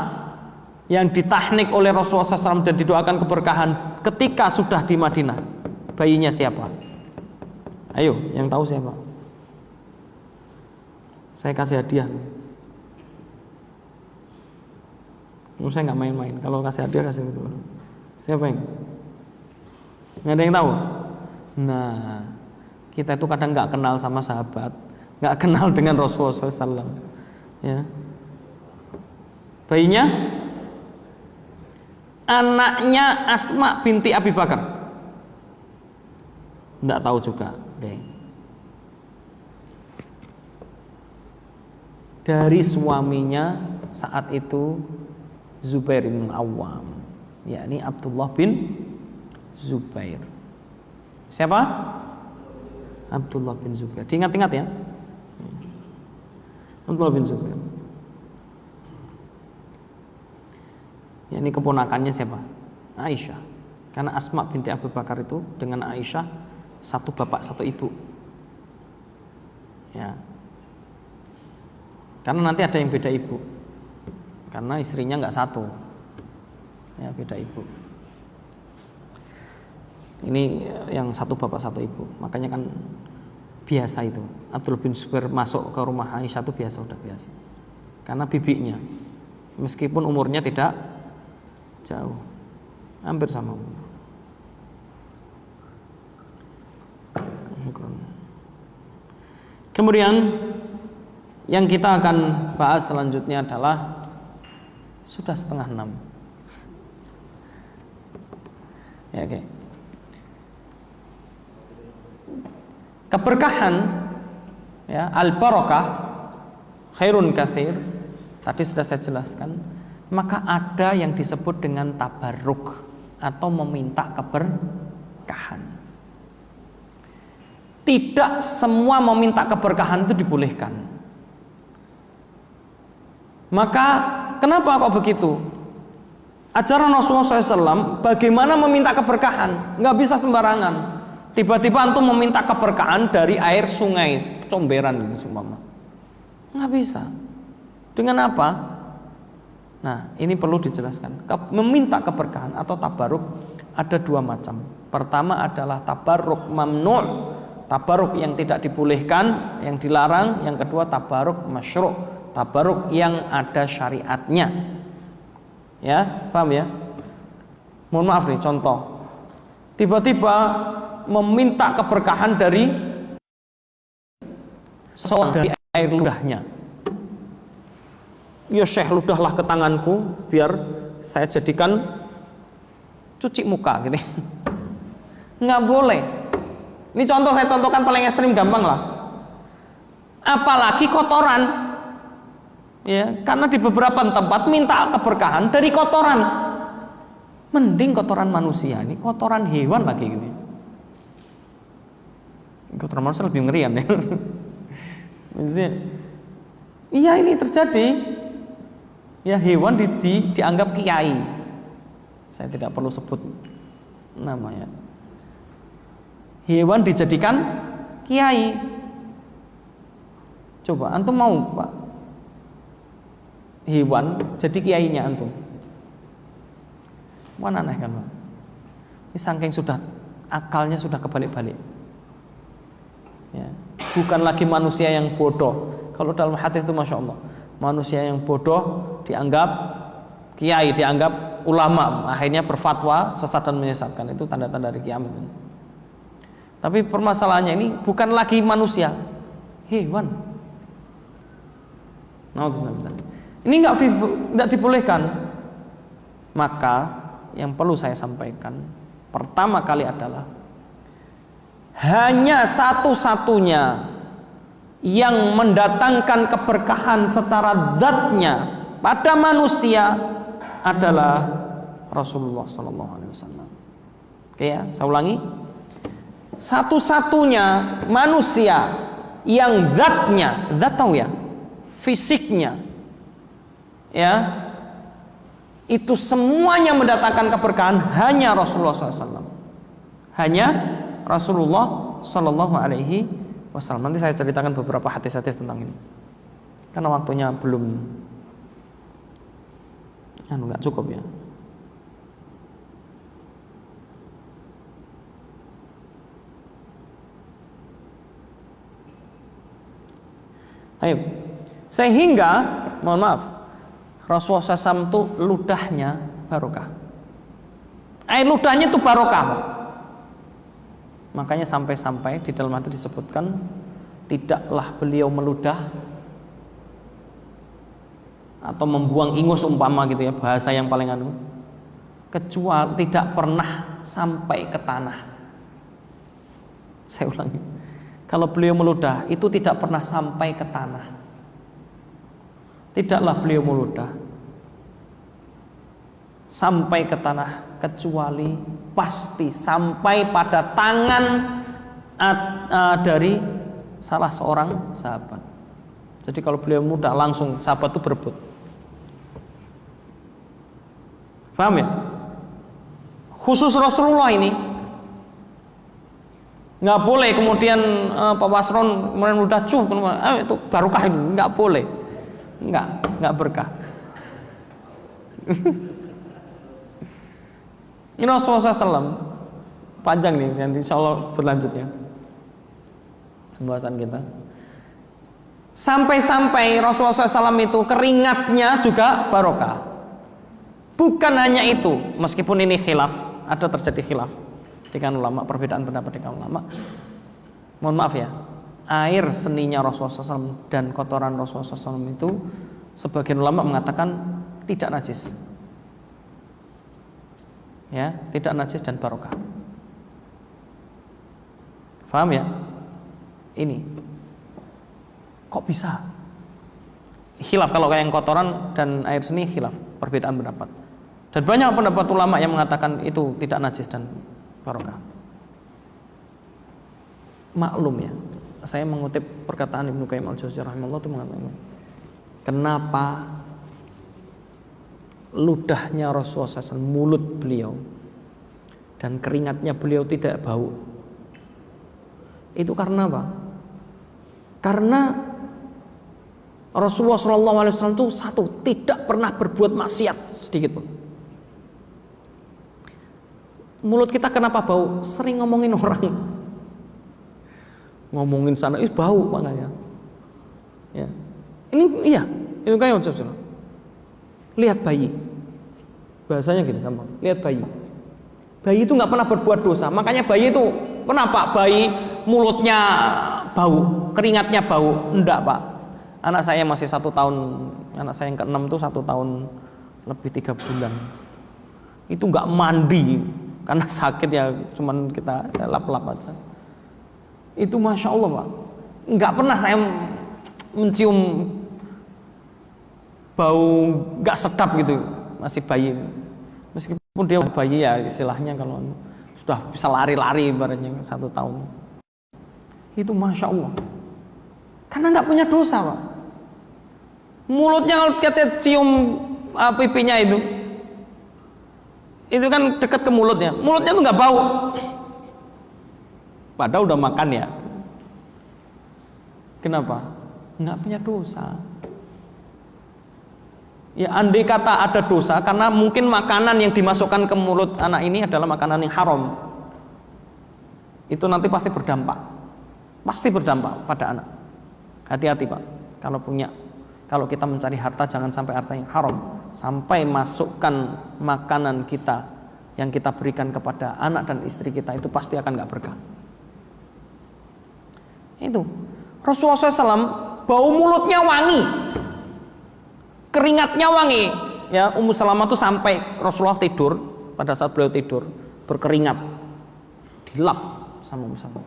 yang ditahnik oleh Rasulullah SAW dan didoakan keberkahan ketika sudah di Madinah, bayinya siapa? Ayo, yang tahu siapa? Saya kasih hadiah. Saya nggak main-main. Kalau kasih hadiah kasih itu. Siapa yang? Nggak ada yang tahu. Nah, kita itu kadang nggak kenal sama sahabat, nggak kenal dengan Rasulullah SAW. Ya. Bayinya anaknya Asma binti Abi Bakar. Nggak tahu juga. Oke. Dari suaminya saat itu Zubair bin Awam, yakni Abdullah bin Zubair. Siapa? Abdullah bin Zubair. Diingat-ingat ya. Abdullah bin Zubair. Ya, ini keponakannya siapa? Aisyah. Karena Asma binti Abu Bakar itu dengan Aisyah satu bapak satu ibu. Ya. Karena nanti ada yang beda ibu. Karena istrinya nggak satu. Ya, beda ibu. Ini yang satu bapak satu ibu. Makanya kan biasa itu. Abdullah bin Zubair masuk ke rumah Aisyah itu biasa, udah biasa. Karena bibinya, meskipun umurnya tidak jauh, hampir sama umur. Kemudian yang kita akan bahas selanjutnya adalah sudah 5:30. Ya, oke. Keberkahan, ya, al-barakah khairun katsir, tadi sudah saya jelaskan. Maka ada yang disebut dengan tabarruk atau meminta keberkahan. Tidak semua meminta keberkahan itu dibolehkan. Maka kenapa kok begitu? Ajaran Rasulullah SAW bagaimana meminta keberkahan? Nggak bisa sembarangan. Tiba-tiba antum meminta keberkahan dari air sungai comberan gitu seumpama. Nggak bisa. Dengan apa? Nah, ini perlu dijelaskan. Meminta keberkahan atau tabarruk ada dua macam. Pertama adalah tabarruk mamnu', tabarruk yang tidak dibolehkan, yang dilarang. Yang kedua tabarruk masyru', tabarruk yang ada syariatnya. Ya, paham ya? Mohon maaf nih, contoh. Tiba-tiba meminta keberkahan dari seorang dari air ludahnya. Ya Syekh, ludahlah ke tanganku biar saya jadikan cuci muka gitu. Nggak boleh. Ini contoh, saya contohkan paling ekstrim, gampang lah. Apalagi kotoran, ya, karena di beberapa tempat minta keberkahan dari kotoran. Mending kotoran manusia, ini kotoran hewan lagi gitu. Kotoran manusia lebih ngerian ya. Iya, ini terjadi. Ya, hewan dianggap kiai. Saya tidak perlu sebut namanya. Hewan dijadikan kiai. Coba antum mau, Pak, hewan jadi kiainya antum? Mana aneh kan, Pak? Ini saking sudah akalnya sudah kebalik-balik. Ya. Bukan lagi manusia yang bodoh. Kalau dalam hadis itu masya Allah, manusia yang bodoh dianggap kiai, dianggap ulama, akhirnya berfatwa sesat dan menyesatkan. Itu tanda-tanda dari kiamat. Tapi permasalahannya ini bukan lagi manusia, hewan. Ini nggak dibolehkan. Maka yang perlu saya sampaikan pertama kali adalah hanya satu-satunya yang mendatangkan keberkahan secara zatnya pada manusia adalah Rasulullah SAW. Oke ya, saya ulangi. Satu-satunya manusia yang zatnya, zat tahu ya, fisiknya, ya, itu semuanya mendatangkan keberkahan hanya Rasulullah SAW. Hanya Rasulullah Sallallahu Alaihi Wasallam. Nanti saya ceritakan beberapa hadis-hadis tentang ini. Karena waktunya belum, nggak cukup ya. Ayo. Sehingga, mohon maaf, Rasulullah SAW itu ludahnya barokah. Air ludahnya itu barokah. Makanya sampai-sampai di dalam hadis disebutkan tidaklah beliau meludah atau membuang ingus umpama gitu ya, bahasa yang paling kecuali tidak pernah sampai ke tanah. Saya ulangi, kalau beliau meludah itu tidak pernah sampai ke tanah. Tidaklah beliau meludah sampai ke tanah kecuali pasti sampai pada tangan dari salah seorang sahabat. Jadi kalau beliau mudah langsung sahabat itu berebut. Paham ya? Khusus Rasulullah ini nggak boleh kemudian Pak Wasron kemudian mudah itu barokah ini nggak boleh, nggak berkah. Ini Rasulullah SAW panjang nih, nanti insya Allah berlanjutnya pembahasan kita. Sampai-sampai Rasulullah SAW itu keringatnya juga barokah. Bukan hanya itu, meskipun ini khilaf, ada terjadi khilaf dengan ulama, perbedaan pendapat dengan ulama. Mohon maaf ya, air seninya Rasulullah SAW dan kotoran Rasulullah SAW itu sebagian ulama mengatakan tidak najis. Ya, tidak najis dan barokah. Paham ya? Ini kok bisa? Khilaf kalau kayak yang kotoran dan air seni, khilaf, perbedaan pendapat. Dan banyak pendapat ulama yang mengatakan itu tidak najis dan barokah. Maklum ya, saya mengutip perkataan Ibnu Qayyim al-Jauziyah rahimahullah itu mengatakan, kenapa ludahnya Rasulullah SAW, mulut beliau dan keringatnya beliau tidak bau? Itu karena apa? Karena Rasulullah SAW itu satu, tidak pernah berbuat maksiat sedikit pun. Mulut kita kenapa bau? Sering ngomongin orang, ngomongin sana, bau makanya. Ya. Ini iya, itu kayak macam lihat bayi, bahasanya gitu gampang. Lihat bayi, bayi itu nggak pernah berbuat dosa, makanya bayi itu kenapa bayi mulutnya bau, keringatnya bau? Enggak Pak, anak saya masih 1 tahun, anak saya yang ke-6 itu 1 tahun lebih 3 bulan. Itu nggak mandi karena sakit ya, cuman kita lap-lap aja. Itu masya Allah Pak, nggak pernah saya mencium bau nggak sedap gitu masih bayi. Meskipun dia bayi ya istilahnya kalau sudah bisa lari-lari ibaratnya 1 tahun. Itu masya Allah, karena nggak punya dosa Pak. Mulutnya kalau kita cium pipinya itu kan dekat ke mulutnya tuh nggak bau, padahal udah makan ya. Kenapa? Nggak punya dosa. Ya andai kata ada dosa, karena mungkin makanan yang dimasukkan ke mulut anak ini adalah makanan yang haram, itu nanti pasti berdampak pada anak. Hati-hati Pak, kalau kita mencari harta, jangan sampai harta yang haram sampai masukkan makanan kita yang kita berikan kepada anak dan istri kita, itu pasti akan nggak berkah. Itu Rasulullah SAW bau mulutnya wangi, keringatnya wangi. Ya, Ummu Salamah tuh sampai Rasulullah tidur, pada saat beliau tidur berkeringat, dilap sama Ummu Salamah.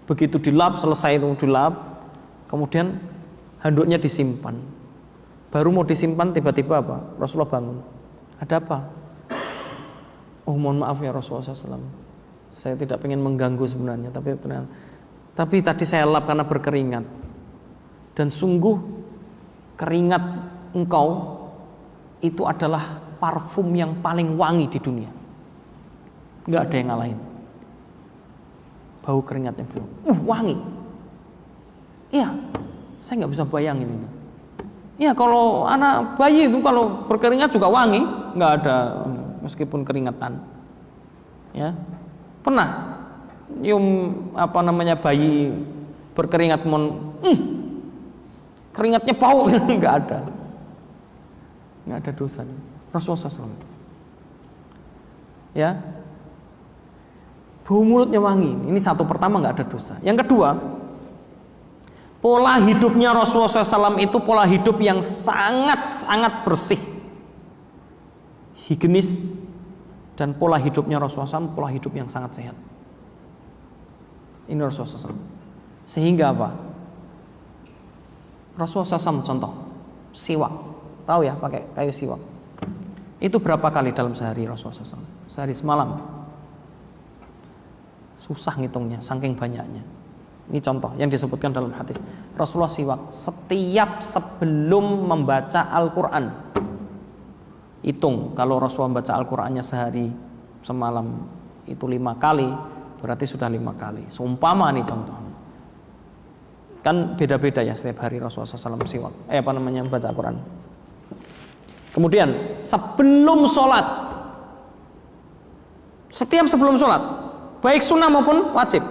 Begitu dilap, selesai itu dilap, kemudian handuknya disimpan. Baru mau disimpan tiba-tiba apa? Rasulullah bangun. Ada apa? Oh mohon maaf ya Rasulullah SAW, saya tidak ingin mengganggu sebenarnya, tapi tadi saya lap karena berkeringat, dan sungguh keringat engkau itu adalah parfum yang paling wangi di dunia. Nggak ada yang ngalahin bau keringatnya beliau. Wangi. Iya, saya nggak bisa bayangin ini. Ya kalau anak bayi itu kalau berkeringat juga wangi, nggak ada meskipun keringetan. Ya, pernah nyium bayi berkeringat keringatnya bau, nggak ada dosa. Rasulullah SAW. Ya, bau mulutnya wangi. Ini satu, pertama nggak ada dosa. Yang kedua, pola hidupnya Rasulullah SAW itu pola hidup yang sangat bersih, higienis, dan pola hidupnya Rasulullah SAW pola hidup yang sangat sehat. Ini Rasulullah SAW. Sehingga apa? Rasulullah SAW contoh siwak, tahu ya, pakai kayu siwak. Itu berapa kali dalam sehari Rasulullah SAW? Sehari semalam. Susah ngitungnya, saking banyaknya. Ini contoh yang disebutkan dalam hadis. Rasulullah siwak setiap sebelum membaca Al-Quran. Hitung, kalau Rasulullah membaca Al-Qurannya sehari semalam itu 5 kali, berarti sudah 5 kali. Seumpama nih contoh. Kan beda-beda ya setiap hari Rasulullah SAW siwak. Baca Al-Quran. Kemudian sebelum sholat, setiap sebelum sholat, baik sunnah maupun wajib.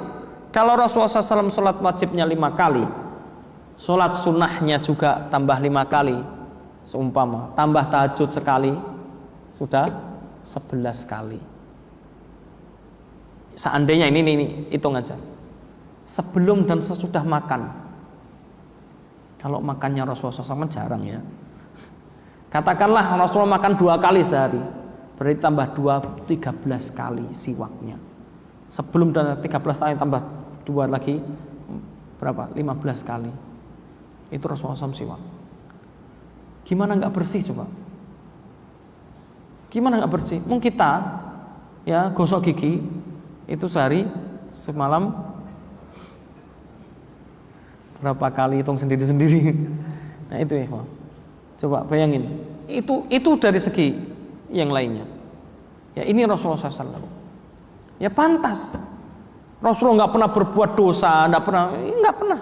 Kalau Rasulullah SAW sholat wajibnya 5 kali, sholat sunnahnya juga tambah 5 kali, seumpama tambah tahajud sekali, sudah 11 kali. Seandainya ini hitung aja, sebelum dan sesudah makan. Kalau makannya Rasulullah SAW jarang ya, katakanlah Rasulullah makan 2 kali sehari, berarti tambah 13 kali siwaknya. Sebelum dan 13 kali tambah 2 lagi berapa? 15 kali. Itu Rasulullah SAW siwak. Gimana nggak bersih coba? Gimana nggak bersih? Mungkin kita ya gosok gigi itu sehari semalam berapa kali, hitung sendiri-sendiri. Nah itu ya, coba bayangin. Itu dari segi yang lainnya. Ya ini Rasulullah SAW. Ya pantas. Rasulullah nggak pernah berbuat dosa, nggak pernah.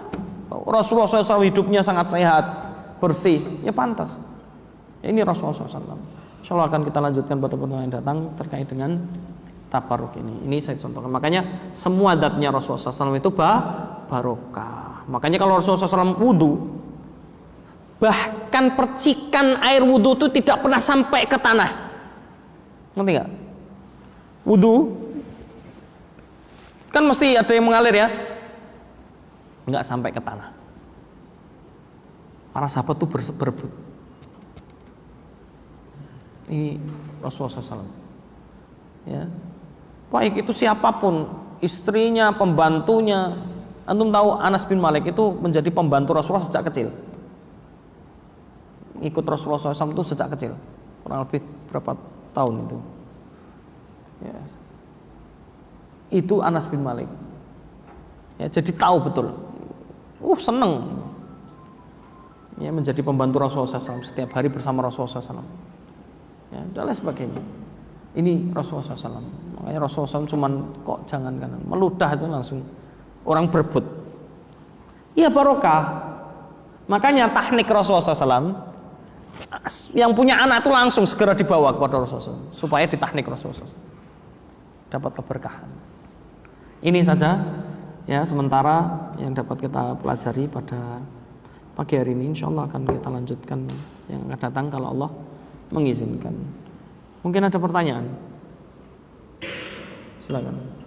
Rasulullah SAW hidupnya sangat sehat, bersih. Ya pantas. Ya, ini Rasulullah SAW. Insyaallah akan kita lanjutkan pada pertemuan yang datang terkait dengan tabarruk ini. Ini saya contohkan. Makanya semua zatnya Rasulullah SAW itu barokah. Makanya kalau Rasulullah SAW wudu, bahkan percikan air wudu itu tidak pernah sampai ke tanah. Ngerti nggak? Wudu kan mesti ada yang mengalir ya, nggak sampai ke tanah. Para sahabat tuh berebut. Ini Rasulullah SAW. Ya. Baik itu siapapun, istrinya, pembantunya. Antum tahu Anas bin Malik itu menjadi pembantu Rasulullah sejak kecil. Ikut Rasulullah SAW itu sejak kecil. Kurang lebih berapa tahun itu. Ya. Itu Anas bin Malik. Ya, jadi tahu betul. Seneng. Ya, menjadi pembantu Rasulullah SAW setiap hari bersama Rasulullah SAW. Ya, dan lain sebagainya. Ini Rasulullah SAW. Makanya Rasulullah SAW cuman kok jangankan meludah itu langsung orang berebut. Iya barokah. Makanya teknik Rasulullah SAW, yang punya anak itu langsung segera dibawa kepada Rasulullah SAW, supaya ditahnik Rasulullah SAW, dapat keberkahan. Ini saja ya sementara yang dapat kita pelajari pada pagi hari ini. Insyaallah akan kita lanjutkan yang akan datang kalau Allah mengizinkan. Mungkin ada pertanyaan? Silakan.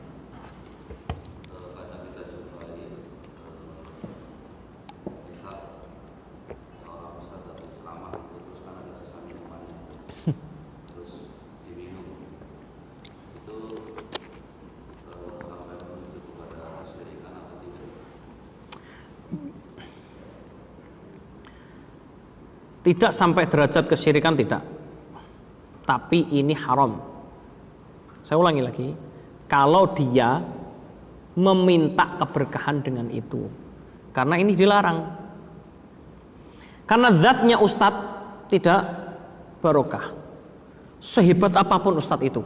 Tidak sampai derajat kesyirikan, tidak. Tapi ini haram. Saya ulangi lagi. Kalau dia meminta keberkahan dengan itu, karena ini dilarang. Karena zatnya ustadz tidak barokah. Sehebat apapun ustadz itu,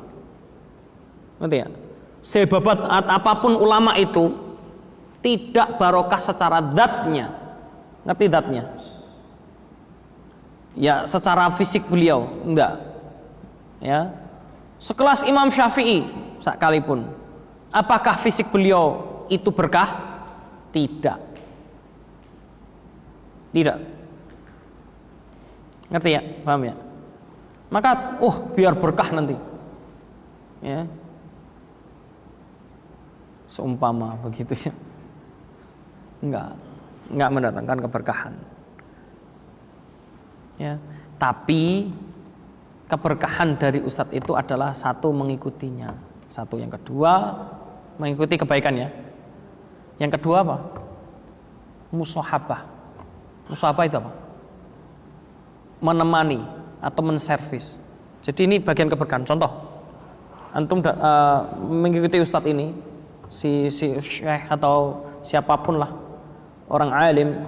ngerti ya? Sehebat apapun ulama itu, tidak barokah secara zatnya. Ngerti zatnya? Ya, secara fisik beliau enggak. Ya. Sekelas Imam Syafi'i sekalipun, apakah fisik beliau itu berkah? Tidak. Tidak. Ngerti ya? Paham ya? Maka biar berkah nanti. Ya. Seumpama begitu ya. Enggak mendatangkan keberkahan. Ya, tapi keberkahan dari ustadz itu adalah satu, mengikutinya. Satu, yang kedua mengikuti kebaikannya. Yang kedua apa? Musahabah. Musahabah itu apa? Menemani atau menservis. Jadi ini bagian keberkahan. Contoh, antum mengikuti ustadz ini, si syekh atau siapapun lah, orang alim.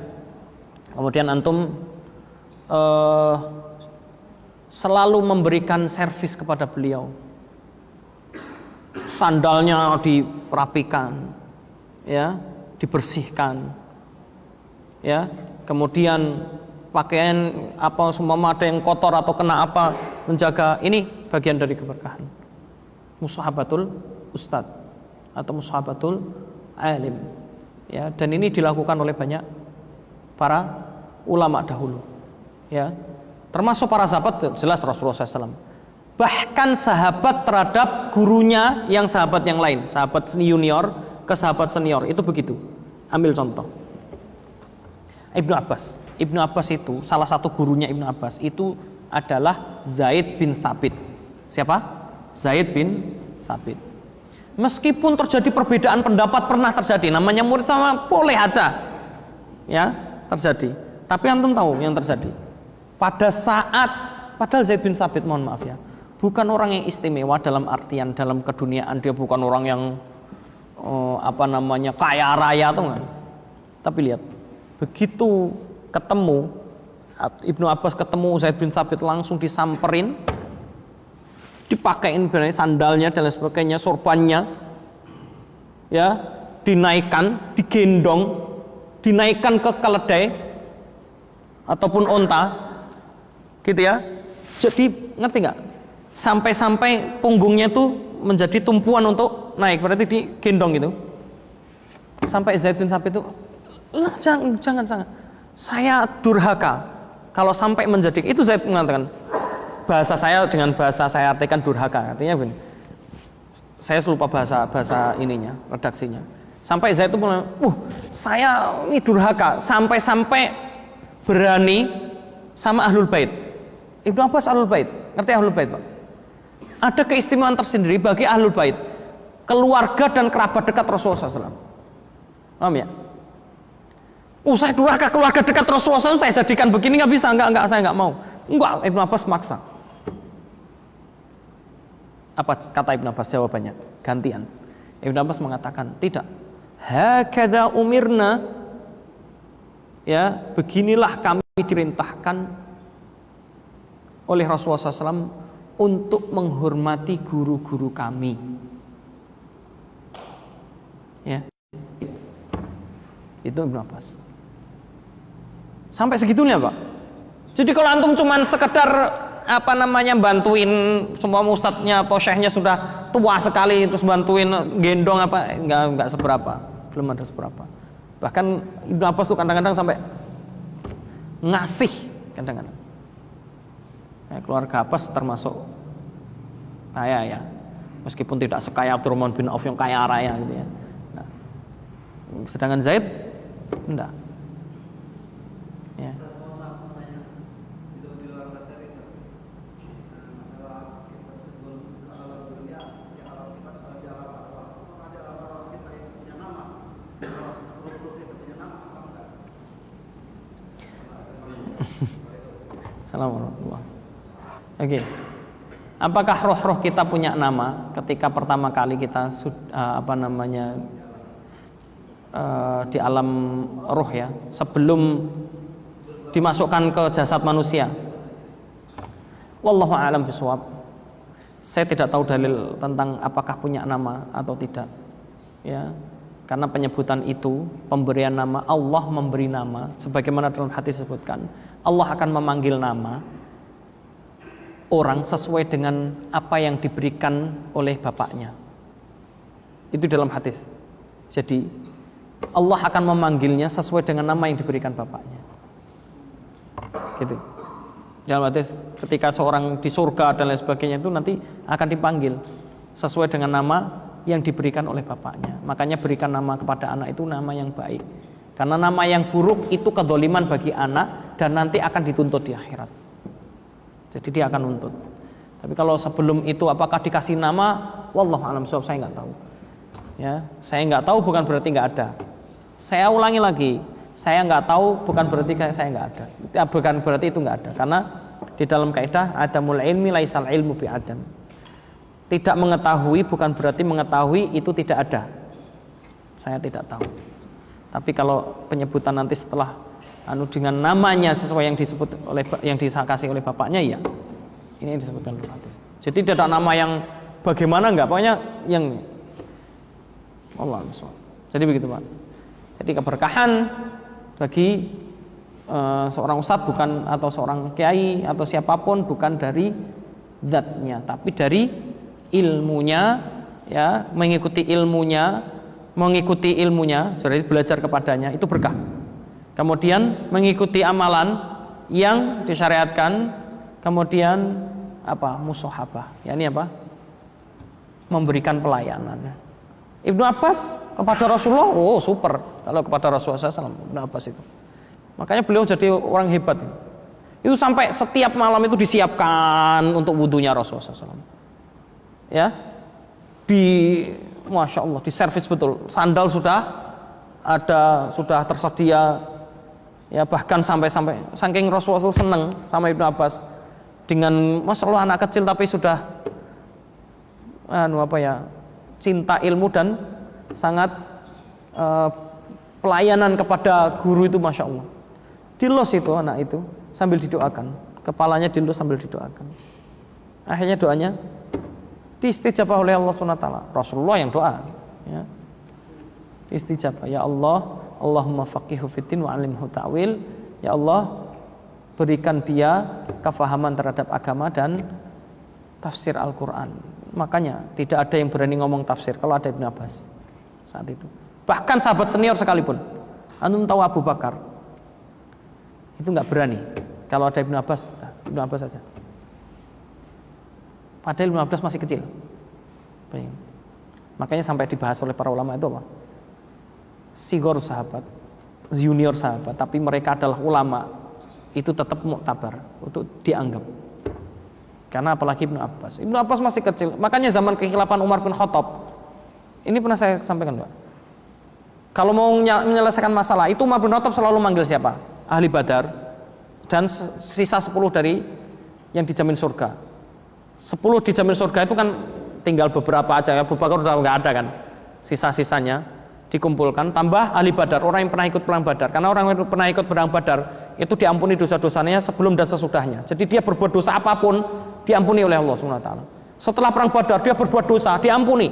Kemudian antum selalu memberikan servis kepada beliau. Sandalnya dirapikan, ya, dibersihkan, ya. Kemudian pakaian apa semua ada yang kotor atau kena apa, menjaga. Ini bagian dari keberkahan. Musahabatul ustadz atau musahabatul alim, ya. Dan ini dilakukan oleh banyak para ulama dahulu. Ya, termasuk para sahabat, jelas Rasulullah SAW. Bahkan sahabat terhadap gurunya yang sahabat yang lain, sahabat junior ke sahabat senior, itu begitu. Ambil contoh, Ibnu Abbas. Ibnu Abbas itu salah satu gurunya Ibnu Abbas itu adalah Zaid bin Thabit. Siapa? Zaid bin Thabit. Meskipun terjadi perbedaan pendapat, pernah terjadi, namanya murid sama, boleh aja, ya, terjadi. Tapi antum tahu yang terjadi? Padahal Zaid bin Thabit, mohon maaf ya, bukan orang yang istimewa dalam artian dalam keduniaan, dia bukan orang yang kaya raya atau enggak. Tapi lihat, begitu ketemu Ibnu Abbas, ketemu Zaid bin Thabit, langsung disamperin, dipakein sandalnya dan lain sebagainya, sorbannya, ya, dinaikkan, digendong, dinaikkan ke keledai ataupun onta. Gitu ya. Jadi ngerti nggak? Sampai-sampai punggungnya tuh menjadi tumpuan untuk naik, berarti digendong gitu. Sampai Zaid bin Thabit itu, jangan. Saya durhaka kalau sampai menjadi itu. Zaid mengatakan, bahasa saya dengan bahasa saya artikan durhaka, artinya begini. Saya lupa bahasa ininya, redaksinya. Sampai Zaid itu bilang, saya ini durhaka sampai berani sama Ahlul Bait. Ibnu Abbas Ahlul Bait. Ngerti Ahlul Bait, Pak? Ada keistimewaan tersendiri bagi Ahlul Bait, keluarga dan kerabat dekat Rasulullah SAW. Paham ya? Saya durhaka keluarga dekat Rasulullah SAW, saya jadikan begini, nggak bisa, enggak, saya nggak mau. Enggak, Ibnu Abbas maksa. Apa kata Ibnu Abbas jawabannya? Gantian. Ibnu Abbas mengatakan, tidak. Hakadha umirna, ya, beginilah kami diperintahkan oleh Rasulullah SAW untuk menghormati guru-guru kami. Ya, itu Ibnu Abbas. Sampai segitunya, Pak. Jadi kalau antum cuman sekedar bantuin semua ustadznya, posyehnya sudah tua sekali terus bantuin gendong enggak seberapa, belum ada seberapa. Bahkan Ibnu Abbas tuh kadang-kadang sampai ngasih kadang-kadang. Keluarga Abbas termasuk kaya ya, meskipun tidak sekaya Abdurrahman bin Auf yang kaya raya gitu ya. Nah, sedangkan Zaid enggak. Ya. Assalamualaikum. Oke. Apakah roh-roh kita punya nama ketika pertama kali kita di alam roh ya, sebelum dimasukkan ke jasad manusia? Wallahu a'lam bishawab. Saya tidak tahu dalil tentang apakah punya nama atau tidak. Ya. Karena penyebutan itu, pemberian nama, Allah memberi nama, sebagaimana dalam hadis disebutkan, Allah akan memanggil nama orang sesuai dengan apa yang diberikan oleh bapaknya. Itu dalam hadis. Jadi Allah akan memanggilnya sesuai dengan nama yang diberikan bapaknya. Gitu. Dalam hadis, ketika seorang di surga dan lain sebagainya itu nanti akan dipanggil sesuai dengan nama yang diberikan oleh bapaknya. Makanya berikan nama kepada anak itu nama yang baik. Karena nama yang buruk itu kedzaliman bagi anak dan nanti akan dituntut di akhirat. Jadi dia akan nuntut. Tapi kalau sebelum itu apakah dikasih nama? Wallahu a'lam bishawab, saya nggak tahu. Ya, saya nggak tahu bukan berarti nggak ada. Saya ulangi lagi, saya nggak tahu bukan berarti saya nggak ada. Bukan berarti itu nggak ada. Karena di dalam kaidah adamul ilmi laisal ilmu bi adam. Tidak mengetahui bukan berarti mengetahui itu tidak ada. Saya tidak tahu. Tapi kalau penyebutan nanti setelah dengan namanya sesuai yang dikasih oleh bapaknya, ya ini yang disebutkan oleh hadis. Jadi tidak ada nama yang bagaimana enggak, pokoknya yang Allah SWT. Jadi begitu, Pak. Jadi keberkahan bagi seorang ustadz bukan, atau seorang kiai atau siapapun, bukan dari zatnya, tapi dari ilmunya, ya, mengikuti ilmunya, jadi belajar kepadanya itu berkah. Kemudian mengikuti amalan yang disyariatkan, kemudian musahabah, yakni memberikan pelayanan. Ibnu Abbas kepada Rasulullah, oh super kalau kepada Rasulullah SAW, Ibnu Abbas itu. Makanya beliau jadi orang hebat. Itu sampai setiap malam itu disiapkan untuk wudhunya Rasulullah SAW. Ya, Masya Allah, di servis betul. Sandal sudah ada, sudah tersedia. Ya, bahkan sampai saking Rasulullah senang sama Ibnu Abbas dengan Masya Allah anak kecil tapi sudah cinta ilmu dan sangat pelayanan kepada guru itu, Masya Allah. Dilos itu anak itu sambil didoakan, kepalanya dilus sambil didoakan. Akhirnya doanya diistijabah oleh Allah SWT. Rasulullah yang doa, ya. Diistijabah, ya Allah, Allahumma faqihu fiddin wa alimhu ta'wil. Ya Allah, berikan dia kefahaman terhadap agama dan tafsir Al-Quran. Makanya tidak ada yang berani ngomong tafsir kalau ada Ibnu Abbas saat itu. Bahkan sahabat senior sekalipun, antum tahu Abu Bakar, itu nggak berani. Kalau ada Ibnu Abbas saja. Padahal Ibnu Abbas masih kecil. Makanya sampai dibahas oleh para ulama itu apa? Sigor sahabat, junior sahabat, tapi mereka adalah ulama, itu tetap muktabar untuk dianggap. Karena apalagi Ibnu Abbas. Ibnu Abbas masih kecil. Makanya zaman kekhilafan Umar bin Khattab, ini pernah saya sampaikan, Pak. Kalau mau menyelesaikan masalah itu, Umar bin Khattab selalu manggil siapa? Ahli Badar dan sisa 10 dari yang dijamin surga. 10 dijamin surga itu kan tinggal beberapa aja, ya. Abu Bakar sudah nggak ada kan. Sisa-sisanya dikumpulkan, tambah ahli Badar, orang yang pernah ikut perang Badar. Karena orang yang pernah ikut perang Badar itu diampuni dosa-dosanya sebelum dan sesudahnya. Jadi dia berbuat dosa apapun diampuni oleh Allah SWT. Setelah perang Badar dia berbuat dosa, diampuni.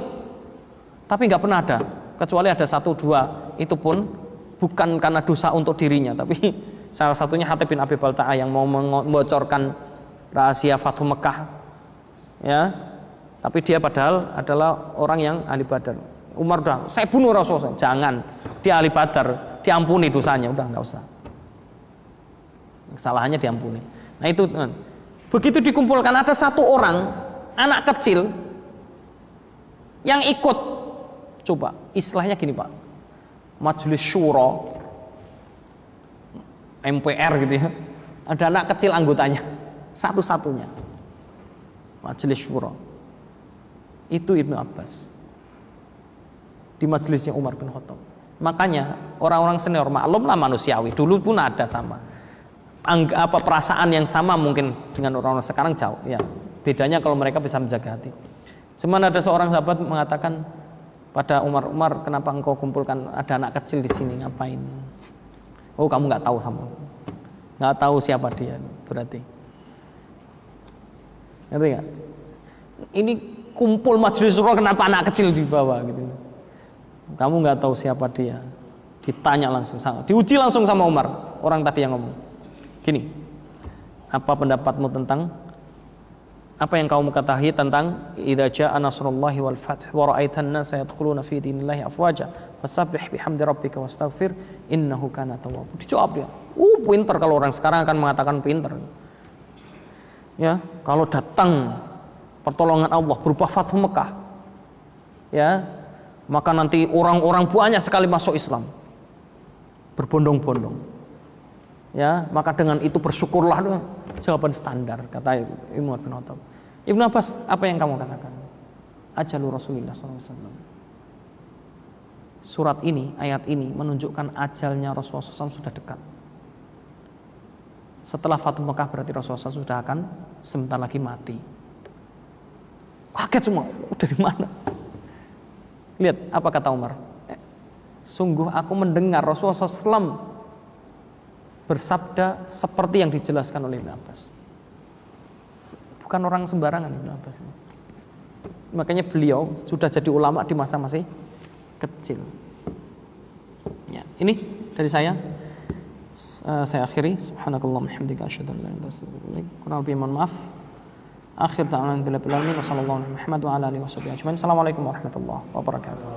Tapi nggak pernah ada, kecuali ada 1-2, itu pun bukan karena dosa untuk dirinya, tapi salah satunya Hatib bin Abi Balta'ah yang mau membocorkan rahasia Fathu Mekah, ya. Tapi dia padahal adalah orang yang ahli Badar. Umar udah, saya bunuh Rasulullah, jangan, dia ahli Badar, diampuni dosanya, udah nggak usah, kesalahannya diampuni. Nah itu, begitu dikumpulkan ada 1 orang anak kecil yang ikut, coba istilahnya gini Pak, majelis syuro, MPR gitu ya, ada anak kecil anggotanya, satu-satunya majelis syuro itu Ibnu Abbas di majelisnya Umar bin Khattab. Makanya orang-orang senior, maklumlah manusiawi, dulu pun ada sama perasaan yang sama mungkin dengan orang-orang sekarang jauh ya. Bedanya kalau mereka bisa menjaga hati. Cuman ada seorang sahabat mengatakan pada Umar, kenapa engkau kumpulkan ada anak kecil di sini, ngapain? Oh, kamu nggak tahu sama, nggak tahu siapa dia berarti. Ngerti nggak? Ini kumpul majelis syuro, kenapa anak kecil dibawa gitu? Kamu nggak tahu siapa dia. Ditanya langsung, diuji langsung sama Umar, orang tadi yang ngomong. Gini, apa pendapatmu tentang apa yang kamu ketahui tentang idza jaa nasrullahi wal fath wa ra'aitan nasa yadkhuluna fi dinillahi afwaja fasabbih bihamdi rabbika wastaghfir innahu kana tawwab. Dijawab dia. Pinter, kalau orang sekarang akan mengatakan pinter. Ya, kalau datang pertolongan Allah berupa Fathu Mekah, ya, maka nanti orang-orang banyak sekali masuk Islam, berbondong-bondong. Ya, maka dengan itu bersyukurlah. Jawaban standar kata Ibnu bin Khattab. Ibnu Abbas, apa yang kamu katakan? Ajalu Rasulullah SAW. Surat ini, ayat ini menunjukkan ajalnya Rasulullah SAW sudah dekat. Setelah Fathu Mekah berarti Rasulullah SAW sudah akan sebentar lagi mati. Kaget semua, dari mana? Lihat apa kata Umar. Sungguh aku mendengar Rasulullah SAW bersabda seperti yang dijelaskan oleh Ibnu Abbas. Bukan orang sembarangan Ibnu Abbas. Makanya beliau sudah jadi ulama di masa masih kecil. Ya, ini dari saya. Saya akhiri. Subhanakallahumma hamdika asyhadu an la ilaha illa anta astaghfiruka wa atubu ilaik. Kurang lebih mohon maaf. Akhir ta'ala billahi wa sallallahu alaihi wa sallam wa ala alihi wa sahbihi ajmain. Assalamualaikum warahmatullahi wabarakatuh.